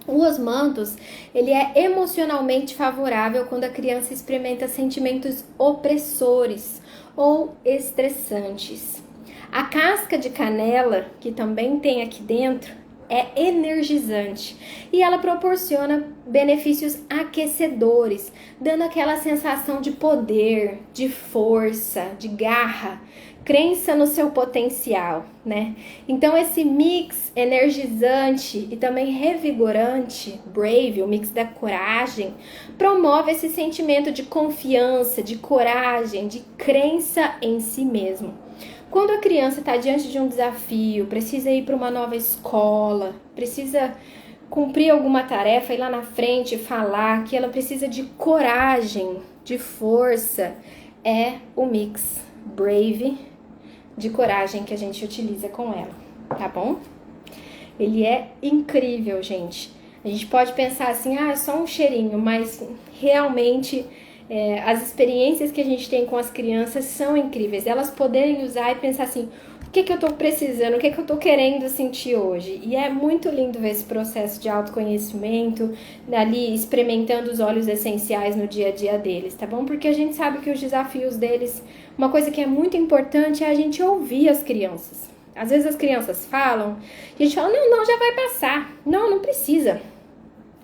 O osmantos, ele é emocionalmente favorável quando a criança experimenta sentimentos opressores ou estressantes. A casca de canela, que também tem aqui dentro, é energizante e ela proporciona benefícios aquecedores, dando aquela sensação de poder, de força, de garra, crença no seu potencial, né? Então esse mix energizante e também revigorante, Brave, o mix da coragem, promove esse sentimento de confiança, de coragem, de crença em si mesmo. Quando a criança está diante de um desafio, precisa ir para uma nova escola, precisa cumprir alguma tarefa, ir lá na frente falar que ela precisa de coragem, de força, é o mix Brave de coragem que a gente utiliza com ela, tá bom? Ele é incrível, gente. A gente pode pensar assim, é só um cheirinho, mas realmente as experiências que a gente tem com as crianças são incríveis. Elas poderem usar e pensar assim, o que eu tô precisando, o que eu tô querendo sentir hoje. E é muito lindo ver esse processo de autoconhecimento, ali experimentando os óleos essenciais no dia a dia deles, tá bom? Porque a gente sabe que os desafios deles, uma coisa que é muito importante é a gente ouvir as crianças. Às vezes as crianças falam, a gente fala, não, já vai passar. Não precisa.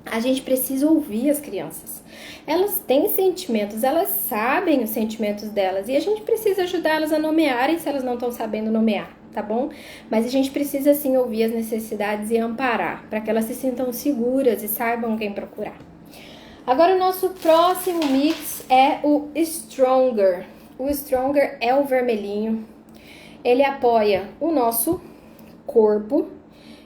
A gente precisa ouvir as crianças. Elas têm sentimentos, elas sabem os sentimentos delas e a gente precisa ajudar elas a nomearem se elas não estão sabendo nomear, tá bom? Mas a gente precisa sim ouvir as necessidades e amparar, para que elas se sintam seguras e saibam quem procurar. Agora o nosso próximo mix é o Stronger. O Stronger é o vermelhinho, ele apoia o nosso corpo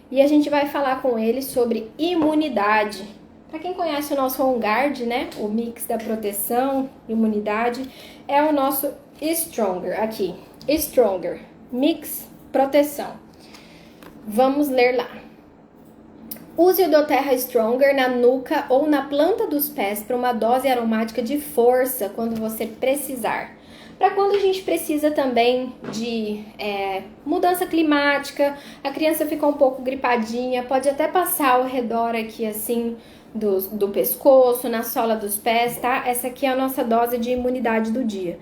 e a gente vai falar com ele sobre imunidade. Para quem conhece o nosso On Guard, né, o mix da proteção, imunidade, é o nosso Stronger aqui. Stronger, mix, proteção. Vamos ler lá. Use o doTERRA Stronger na nuca ou na planta dos pés para uma dose aromática de força quando você precisar. Para quando a gente precisa também de mudança climática, a criança fica um pouco gripadinha, pode até passar ao redor aqui assim do pescoço, na sola dos pés, tá? Essa aqui é a nossa dose de imunidade do dia.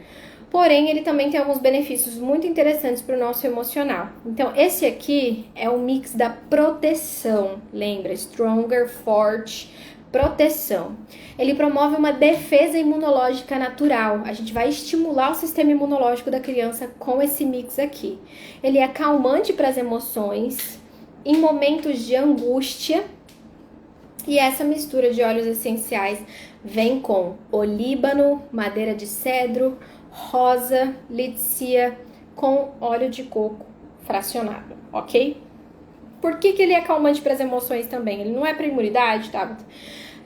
Porém, ele também tem alguns benefícios muito interessantes para o nosso emocional. Então, esse aqui é o mix da proteção, lembra? Stronger, forte, proteção. Ele promove uma defesa imunológica natural. A gente vai estimular o sistema imunológico da criança com esse mix aqui. Ele é calmante para as emoções, em momentos de angústia. E essa mistura de óleos essenciais vem com olíbano, madeira de cedro, rosa, licia, com óleo de coco fracionado, ok? Por que ele é calmante para as emoções também? Ele não é para imunidade, tá?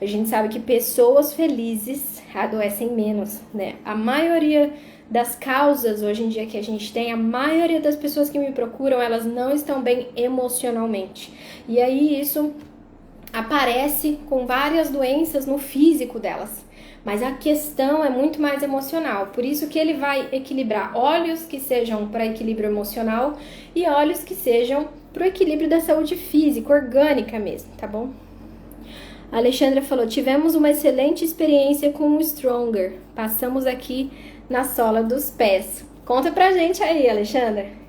A gente sabe que pessoas felizes adoecem menos, né? A maioria das causas hoje em dia que a gente tem, a maioria das pessoas que me procuram, elas não estão bem emocionalmente. E aí isso aparece com várias doenças no físico delas. Mas a questão é muito mais emocional. Por isso que ele vai equilibrar óleos que sejam para equilíbrio emocional e óleos que sejam para o equilíbrio da saúde física, orgânica mesmo, tá bom? A Alexandra falou, tivemos uma excelente experiência com o Stronger. Passamos aqui na sola dos pés. Conta pra gente aí, Alexandra.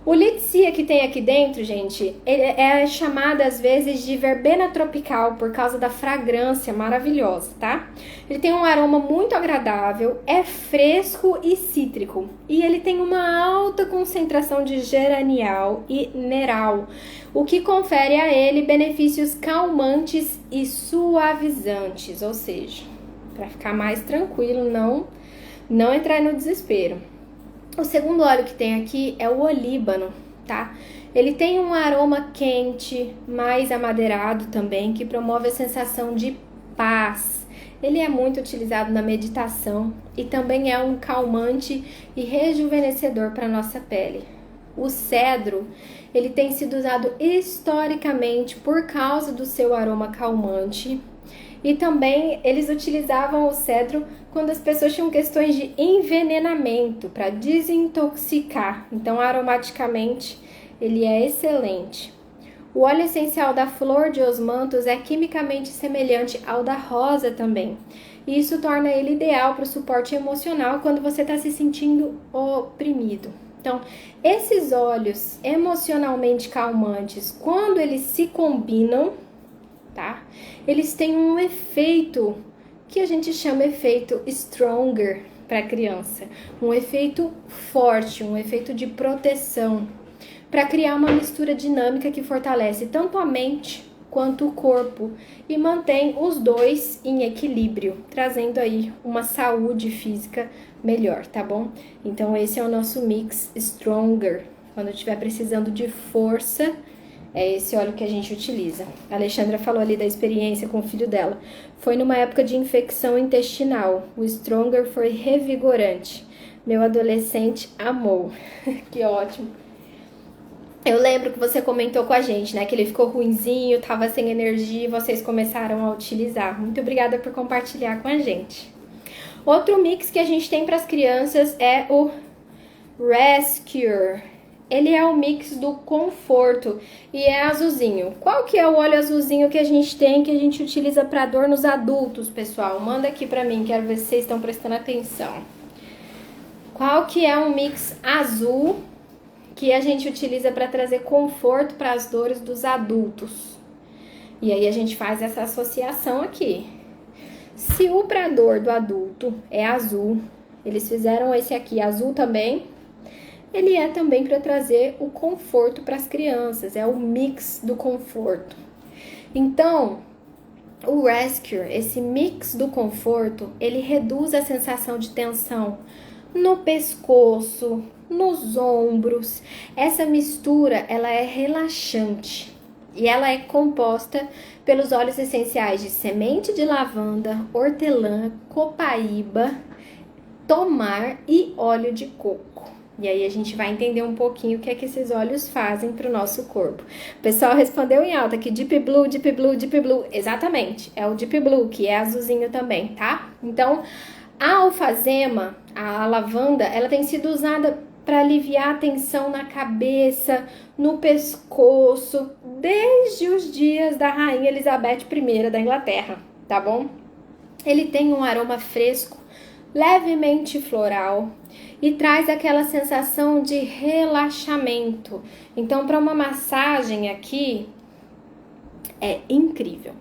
O Litsea que tem aqui dentro, gente, ele é chamado às vezes de verbena tropical por causa da fragrância maravilhosa, tá? Ele tem um aroma muito agradável, é fresco e cítrico. E ele tem uma alta concentração de geranial e neral, o que confere a ele benefícios calmantes e suavizantes, ou seja, para ficar mais tranquilo, não entrar no desespero. O segundo óleo que tem aqui é o olíbano, tá? Ele tem um aroma quente, mais amadeirado também, que promove a sensação de paz. Ele é muito utilizado na meditação e também é um calmante e rejuvenescedor para a nossa pele. O cedro, ele tem sido usado historicamente por causa do seu aroma calmante. E também eles utilizavam o cedro quando as pessoas tinham questões de envenenamento para desintoxicar. Então, aromaticamente, ele é excelente. O óleo essencial da flor de osmanthus é quimicamente semelhante ao da rosa também. E isso torna ele ideal para o suporte emocional quando você está se sentindo oprimido. Então, esses óleos emocionalmente calmantes, quando eles se combinam, tá? Eles têm um efeito que a gente chama efeito stronger para a criança, um efeito forte, um efeito de proteção, para criar uma mistura dinâmica que fortalece tanto a mente quanto o corpo e mantém os dois em equilíbrio, trazendo aí uma saúde física melhor, tá bom? Então esse é o nosso mix stronger. Quando estiver precisando de força, é esse óleo que a gente utiliza. A Alexandra falou ali da experiência com o filho dela. Foi numa época de infecção intestinal. O Stronger foi revigorante. Meu adolescente amou. Que ótimo. Eu lembro que você comentou com a gente, né? Que ele ficou ruinzinho, tava sem energia e vocês começaram a utilizar. Muito obrigada por compartilhar com a gente. Outro mix que a gente tem para as crianças é o Rescue. Ele é o mix do conforto e é azulzinho. Qual que é o óleo azulzinho que a gente tem, que a gente utiliza para dor nos adultos, pessoal? Manda aqui para mim, quero ver se vocês estão prestando atenção. Qual que é um mix azul que a gente utiliza para trazer conforto para as dores dos adultos? E aí a gente faz essa associação aqui. Se o pra dor do adulto é azul, eles fizeram esse aqui azul também, ele é também para trazer o conforto para as crianças, é o mix do conforto. Então, o Rescue, esse mix do conforto, ele reduz a sensação de tensão no pescoço, nos ombros. Essa mistura, ela é relaxante e ela é composta pelos óleos essenciais de semente de lavanda, hortelã, copaíba, tomar e óleo de coco. E aí a gente vai entender um pouquinho o que é que esses óleos fazem para o nosso corpo. O pessoal respondeu em alta que Deep Blue, Deep Blue, Deep Blue. Exatamente, é o Deep Blue, que é azulzinho também, tá? Então, a alfazema, a lavanda, ela tem sido usada para aliviar a tensão na cabeça, no pescoço, desde os dias da Rainha Elizabeth I da Inglaterra, tá bom? Ele tem um aroma fresco, levemente floral e traz aquela sensação de relaxamento. Então, para uma massagem aqui, é incrível.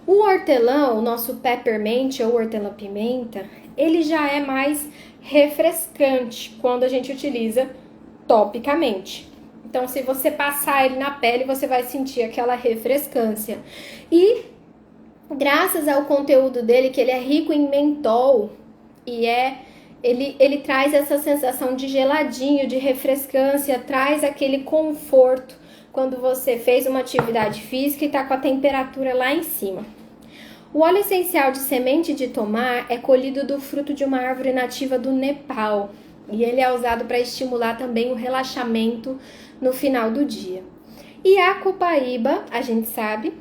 O hortelã, o nosso peppermint ou hortelã-pimenta, ele já é mais refrescante quando a gente utiliza topicamente. Então, se você passar ele na pele, você vai sentir aquela refrescância. E, graças ao conteúdo dele, que ele é rico em mentol, e ele traz essa sensação de geladinho, de refrescância, traz aquele conforto quando você fez uma atividade física e está com a temperatura lá em cima. O óleo essencial de semente de tomar é colhido do fruto de uma árvore nativa do Nepal e ele é usado para estimular também o relaxamento no final do dia. E a copaíba, a gente sabe,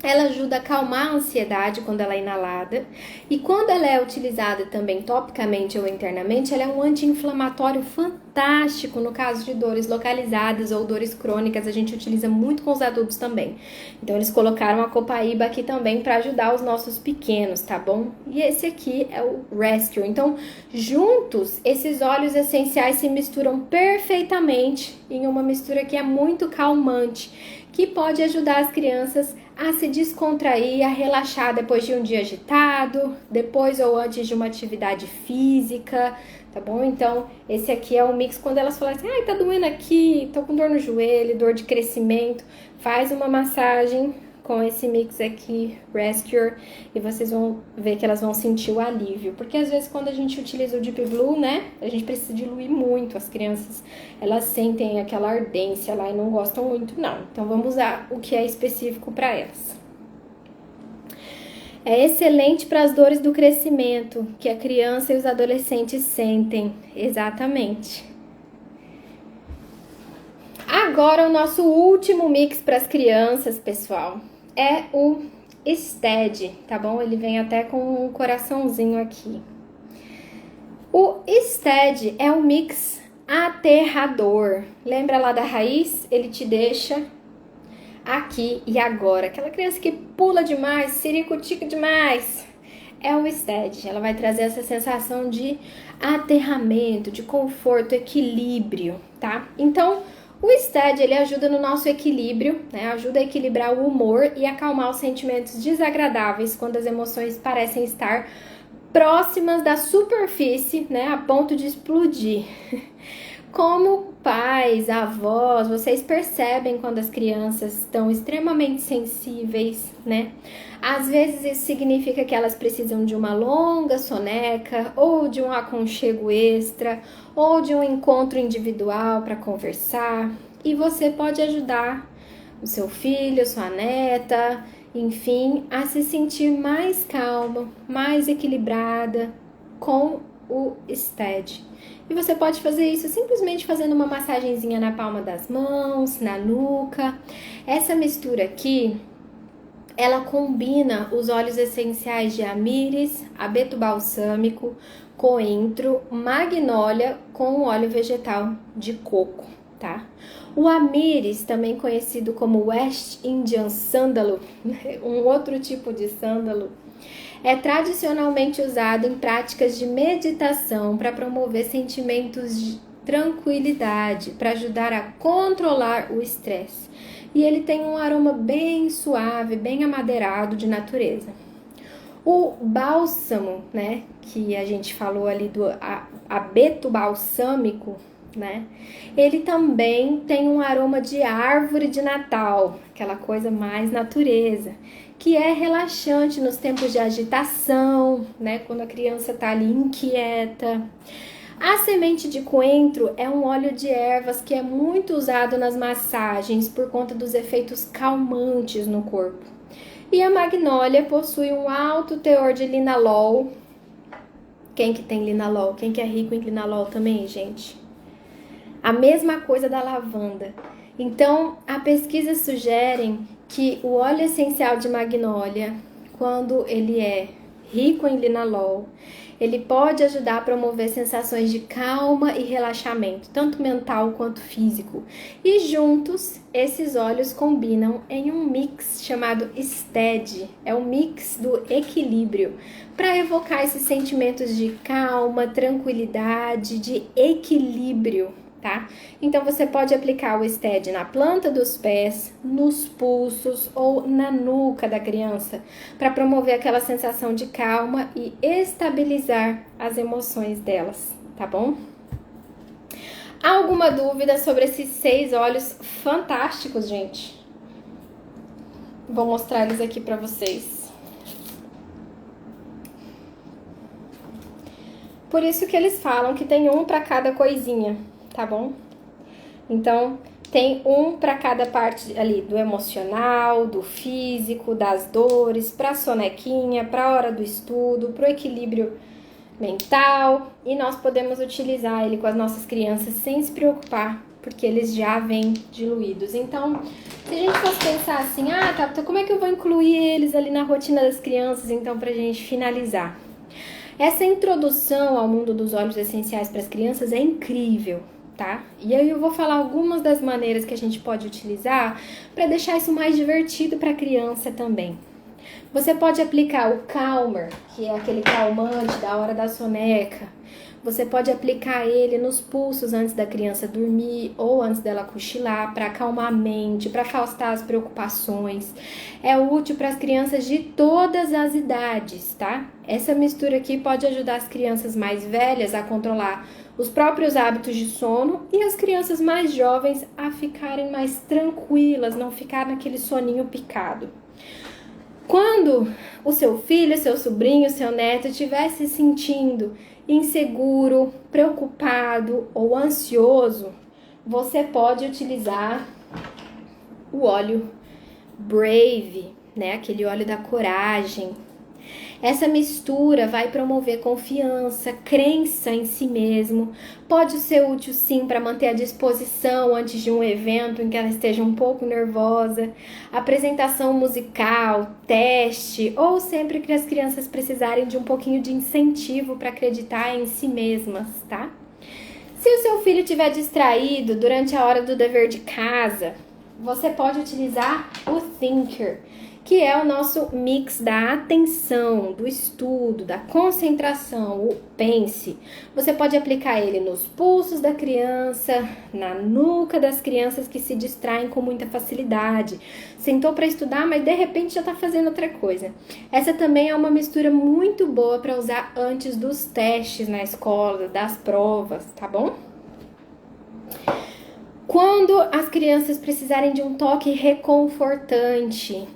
Ela ajuda a acalmar a ansiedade quando ela é inalada. E quando ela é utilizada também topicamente ou internamente, ela é um anti-inflamatório fantástico no caso de dores localizadas ou dores crônicas. A gente utiliza muito com os adultos também. Então, eles colocaram a copaíba aqui também para ajudar os nossos pequenos, tá bom? E esse aqui é o Rescue. Então, juntos, esses óleos essenciais se misturam perfeitamente em uma mistura que é muito calmante, que pode ajudar as crianças a se descontrair, a relaxar depois de um dia agitado, depois ou antes de uma atividade física, tá bom? Então, esse aqui é um mix quando elas falam assim, ai, tá doendo aqui, tô com dor no joelho, dor de crescimento, faz uma massagem com esse mix aqui, Rescue, e vocês vão ver que elas vão sentir o alívio. Porque às vezes quando a gente utiliza o Deep Blue, né, a gente precisa diluir muito. As crianças, elas sentem aquela ardência lá e não gostam muito, não. Então vamos usar o que é específico para elas. É excelente para as dores do crescimento que a criança e os adolescentes sentem. Exatamente. Agora o nosso último mix para as crianças, pessoal, é o Stead, tá bom? Ele vem até com um coraçãozinho aqui. O Stead é um mix aterrador. Lembra lá da raiz? Ele te deixa aqui e agora. Aquela criança que pula demais, siricutica demais. É o Stead. Ela vai trazer essa sensação de aterramento, de conforto, equilíbrio, tá? Então, o Stead, ele ajuda no nosso equilíbrio, né? Ajuda a equilibrar o humor e acalmar os sentimentos desagradáveis quando as emoções parecem estar próximas da superfície, né? A ponto de explodir. Como pais, avós, vocês percebem quando as crianças estão extremamente sensíveis, né? Às vezes isso significa que elas precisam de uma longa soneca, ou de um aconchego extra, ou de um encontro individual para conversar. E você pode ajudar o seu filho, sua neta, enfim, a se sentir mais calma, mais equilibrada com o Stead. E você pode fazer isso simplesmente fazendo uma massagenzinha na palma das mãos, na nuca. Essa mistura aqui, ela combina os óleos essenciais de amíris, abeto balsâmico, coentro, magnólia com o óleo vegetal de coco, tá? O amíris, também conhecido como West Indian Sândalo, um outro tipo de sândalo, é tradicionalmente usado em práticas de meditação para promover sentimentos de tranquilidade, para ajudar a controlar o estresse. E ele tem um aroma bem suave, bem amadeirado de natureza. O bálsamo, né, que a gente falou ali do abeto balsâmico, né, ele também tem um aroma de árvore de Natal, aquela coisa mais natureza, que é relaxante nos tempos de agitação, né, quando a criança está ali inquieta. A semente de coentro é um óleo de ervas que é muito usado nas massagens por conta dos efeitos calmantes no corpo. E a magnólia possui um alto teor de linalol. Quem que tem linalol? Quem que é rico em linalol também, gente? A mesma coisa da lavanda. Então, a pesquisa sugere que o óleo essencial de magnólia, quando ele é rico em linalol, ele pode ajudar a promover sensações de calma e relaxamento, tanto mental quanto físico. E juntos, esses óleos combinam em um mix chamado Stead. É o mix do equilíbrio, para evocar esses sentimentos de calma, tranquilidade, de equilíbrio. Tá? Então, você pode aplicar o Stead na planta dos pés, nos pulsos ou na nuca da criança, para promover aquela sensação de calma e estabilizar as emoções delas, tá bom? Alguma dúvida sobre esses 6 óleos fantásticos, gente? Vou mostrar eles aqui para vocês. Por isso que eles falam que tem um para cada coisinha, tá bom? Então, tem um para cada parte ali do emocional, do físico, das dores, para sonequinha, para hora do estudo, para o equilíbrio mental. E nós podemos utilizar ele com as nossas crianças sem se preocupar, porque eles já vêm diluídos. Então, se a gente fosse pensar assim, tá, então como é que eu vou incluir eles ali na rotina das crianças, então, pra gente finalizar? Essa introdução ao mundo dos óleos essenciais para as crianças é incrível, tá? E aí eu vou falar algumas das maneiras que a gente pode utilizar para deixar isso mais divertido para a criança também. Você pode aplicar o Calmer, que é aquele calmante da hora da soneca. Você pode aplicar ele nos pulsos antes da criança dormir ou antes dela cochilar, para acalmar a mente, para afastar as preocupações. É útil para as crianças de todas as idades, tá? Essa mistura aqui pode ajudar as crianças mais velhas a controlar os próprios hábitos de sono e as crianças mais jovens a ficarem mais tranquilas, não ficar naquele soninho picado. Quando o seu filho, seu sobrinho, seu neto estiver se sentindo inseguro, preocupado ou ansioso, você pode utilizar o óleo Brave, né? Aquele óleo da coragem. Essa mistura vai promover confiança, crença em si mesmo. Pode ser útil sim para manter a disposição antes de um evento em que ela esteja um pouco nervosa, apresentação musical, teste ou sempre que as crianças precisarem de um pouquinho de incentivo para acreditar em si mesmas, tá? Se o seu filho estiver distraído durante a hora do dever de casa, você pode utilizar o Thinker, que é o nosso mix da atenção, do estudo, da concentração, o pense. Você pode aplicar ele nos pulsos da criança, na nuca das crianças que se distraem com muita facilidade. Sentou para estudar, mas de repente já está fazendo outra coisa. Essa também é uma mistura muito boa para usar antes dos testes na escola, das provas, tá bom? Quando as crianças precisarem de um toque reconfortante,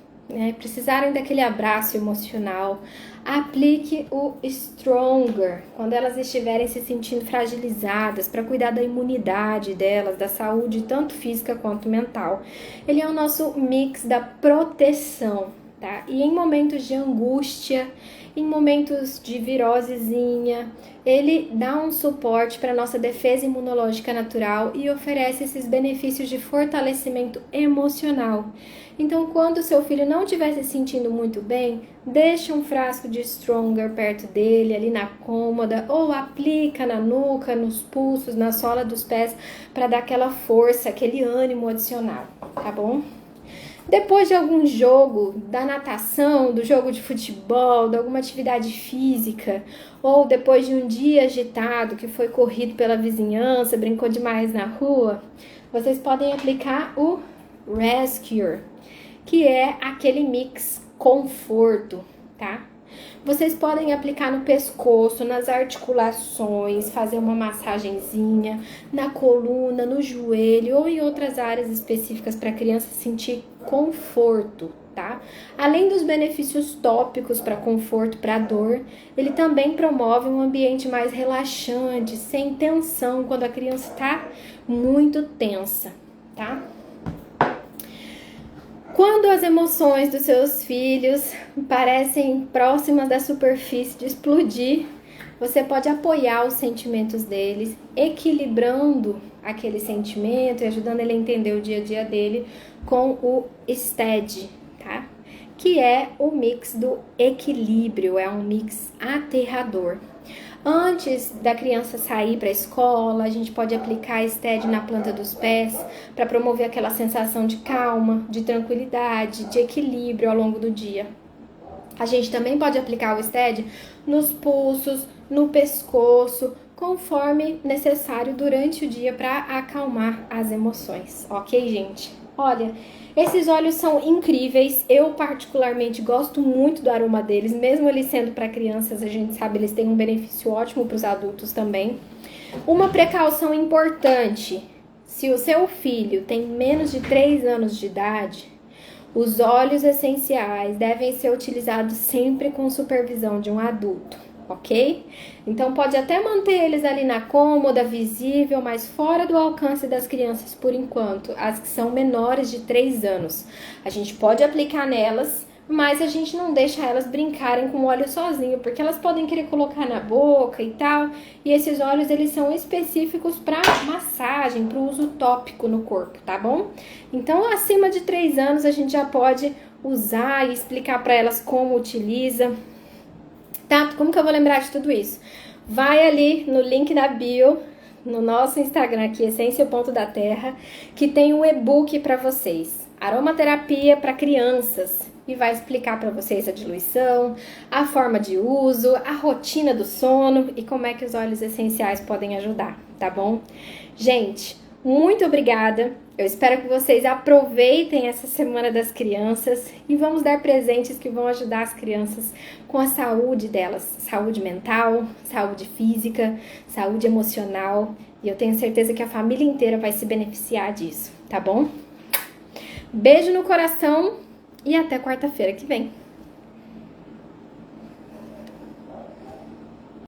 precisarem daquele abraço emocional, aplique o Stronger quando elas estiverem se sentindo fragilizadas, para cuidar da imunidade delas, da saúde tanto física quanto mental. Ele é o nosso mix da proteção, tá? E em momentos de angústia, em momentos de virosezinha, ele dá um suporte para a nossa defesa imunológica natural e oferece esses benefícios de fortalecimento emocional. Então, quando o seu filho não estiver se sentindo muito bem, deixa um frasco de Stronger perto dele, ali na cômoda, ou aplica na nuca, nos pulsos, na sola dos pés, para dar aquela força, aquele ânimo adicional, tá bom? Depois de algum jogo, da natação, do jogo de futebol, de alguma atividade física, ou depois de um dia agitado que foi corrido pela vizinhança, brincou demais na rua, vocês podem aplicar o Rescue, que é aquele mix conforto, tá? Vocês podem aplicar no pescoço, nas articulações, fazer uma massagenzinha, na coluna, no joelho ou em outras áreas específicas para a criança sentir conforto, tá? Além dos benefícios tópicos para conforto, para dor, ele também promove um ambiente mais relaxante, sem tensão, quando a criança está muito tensa, tá? Quando as emoções dos seus filhos parecem próximas da superfície de explodir, você pode apoiar os sentimentos deles, equilibrando aquele sentimento e ajudando ele a entender o dia a dia dele com o STED, tá? Que é o mix do equilíbrio, é um mix aterrador. Antes da criança sair para a escola, a gente pode aplicar STED na planta dos pés para promover aquela sensação de calma, de tranquilidade, de equilíbrio ao longo do dia. A gente também pode aplicar o STED nos pulsos, no pescoço, conforme necessário durante o dia para acalmar as emoções, ok, gente? Olha, esses óleos são incríveis, eu particularmente gosto muito do aroma deles, mesmo eles sendo para crianças, a gente sabe, eles têm um benefício ótimo para os adultos também. Uma precaução importante, se o seu filho tem menos de 3 anos de idade, os óleos essenciais devem ser utilizados sempre com supervisão de um adulto, ok? Então pode até manter eles ali na cômoda, visível, mas fora do alcance das crianças por enquanto, as que são menores de 3 anos. A gente pode aplicar nelas, mas a gente não deixa elas brincarem com o óleo sozinho, porque elas podem querer colocar na boca e tal, e esses óleos eles são específicos para massagem, para o uso tópico no corpo, tá bom? Então, acima de 3 anos a gente já pode usar e explicar para elas como utiliza. Tá? Como que eu vou lembrar de tudo isso? Vai ali no link da bio, no nosso Instagram aqui, Essência.da-Terra, que tem um e-book para vocês. Aromaterapia para crianças. E vai explicar para vocês a diluição, a forma de uso, a rotina do sono e como é que os óleos essenciais podem ajudar, tá bom? Gente, muito obrigada. Eu espero que vocês aproveitem essa Semana das Crianças e vamos dar presentes que vão ajudar as crianças com a saúde delas, saúde mental, saúde física, saúde emocional, e eu tenho certeza que a família inteira vai se beneficiar disso, tá bom? Beijo no coração e até quarta-feira que vem.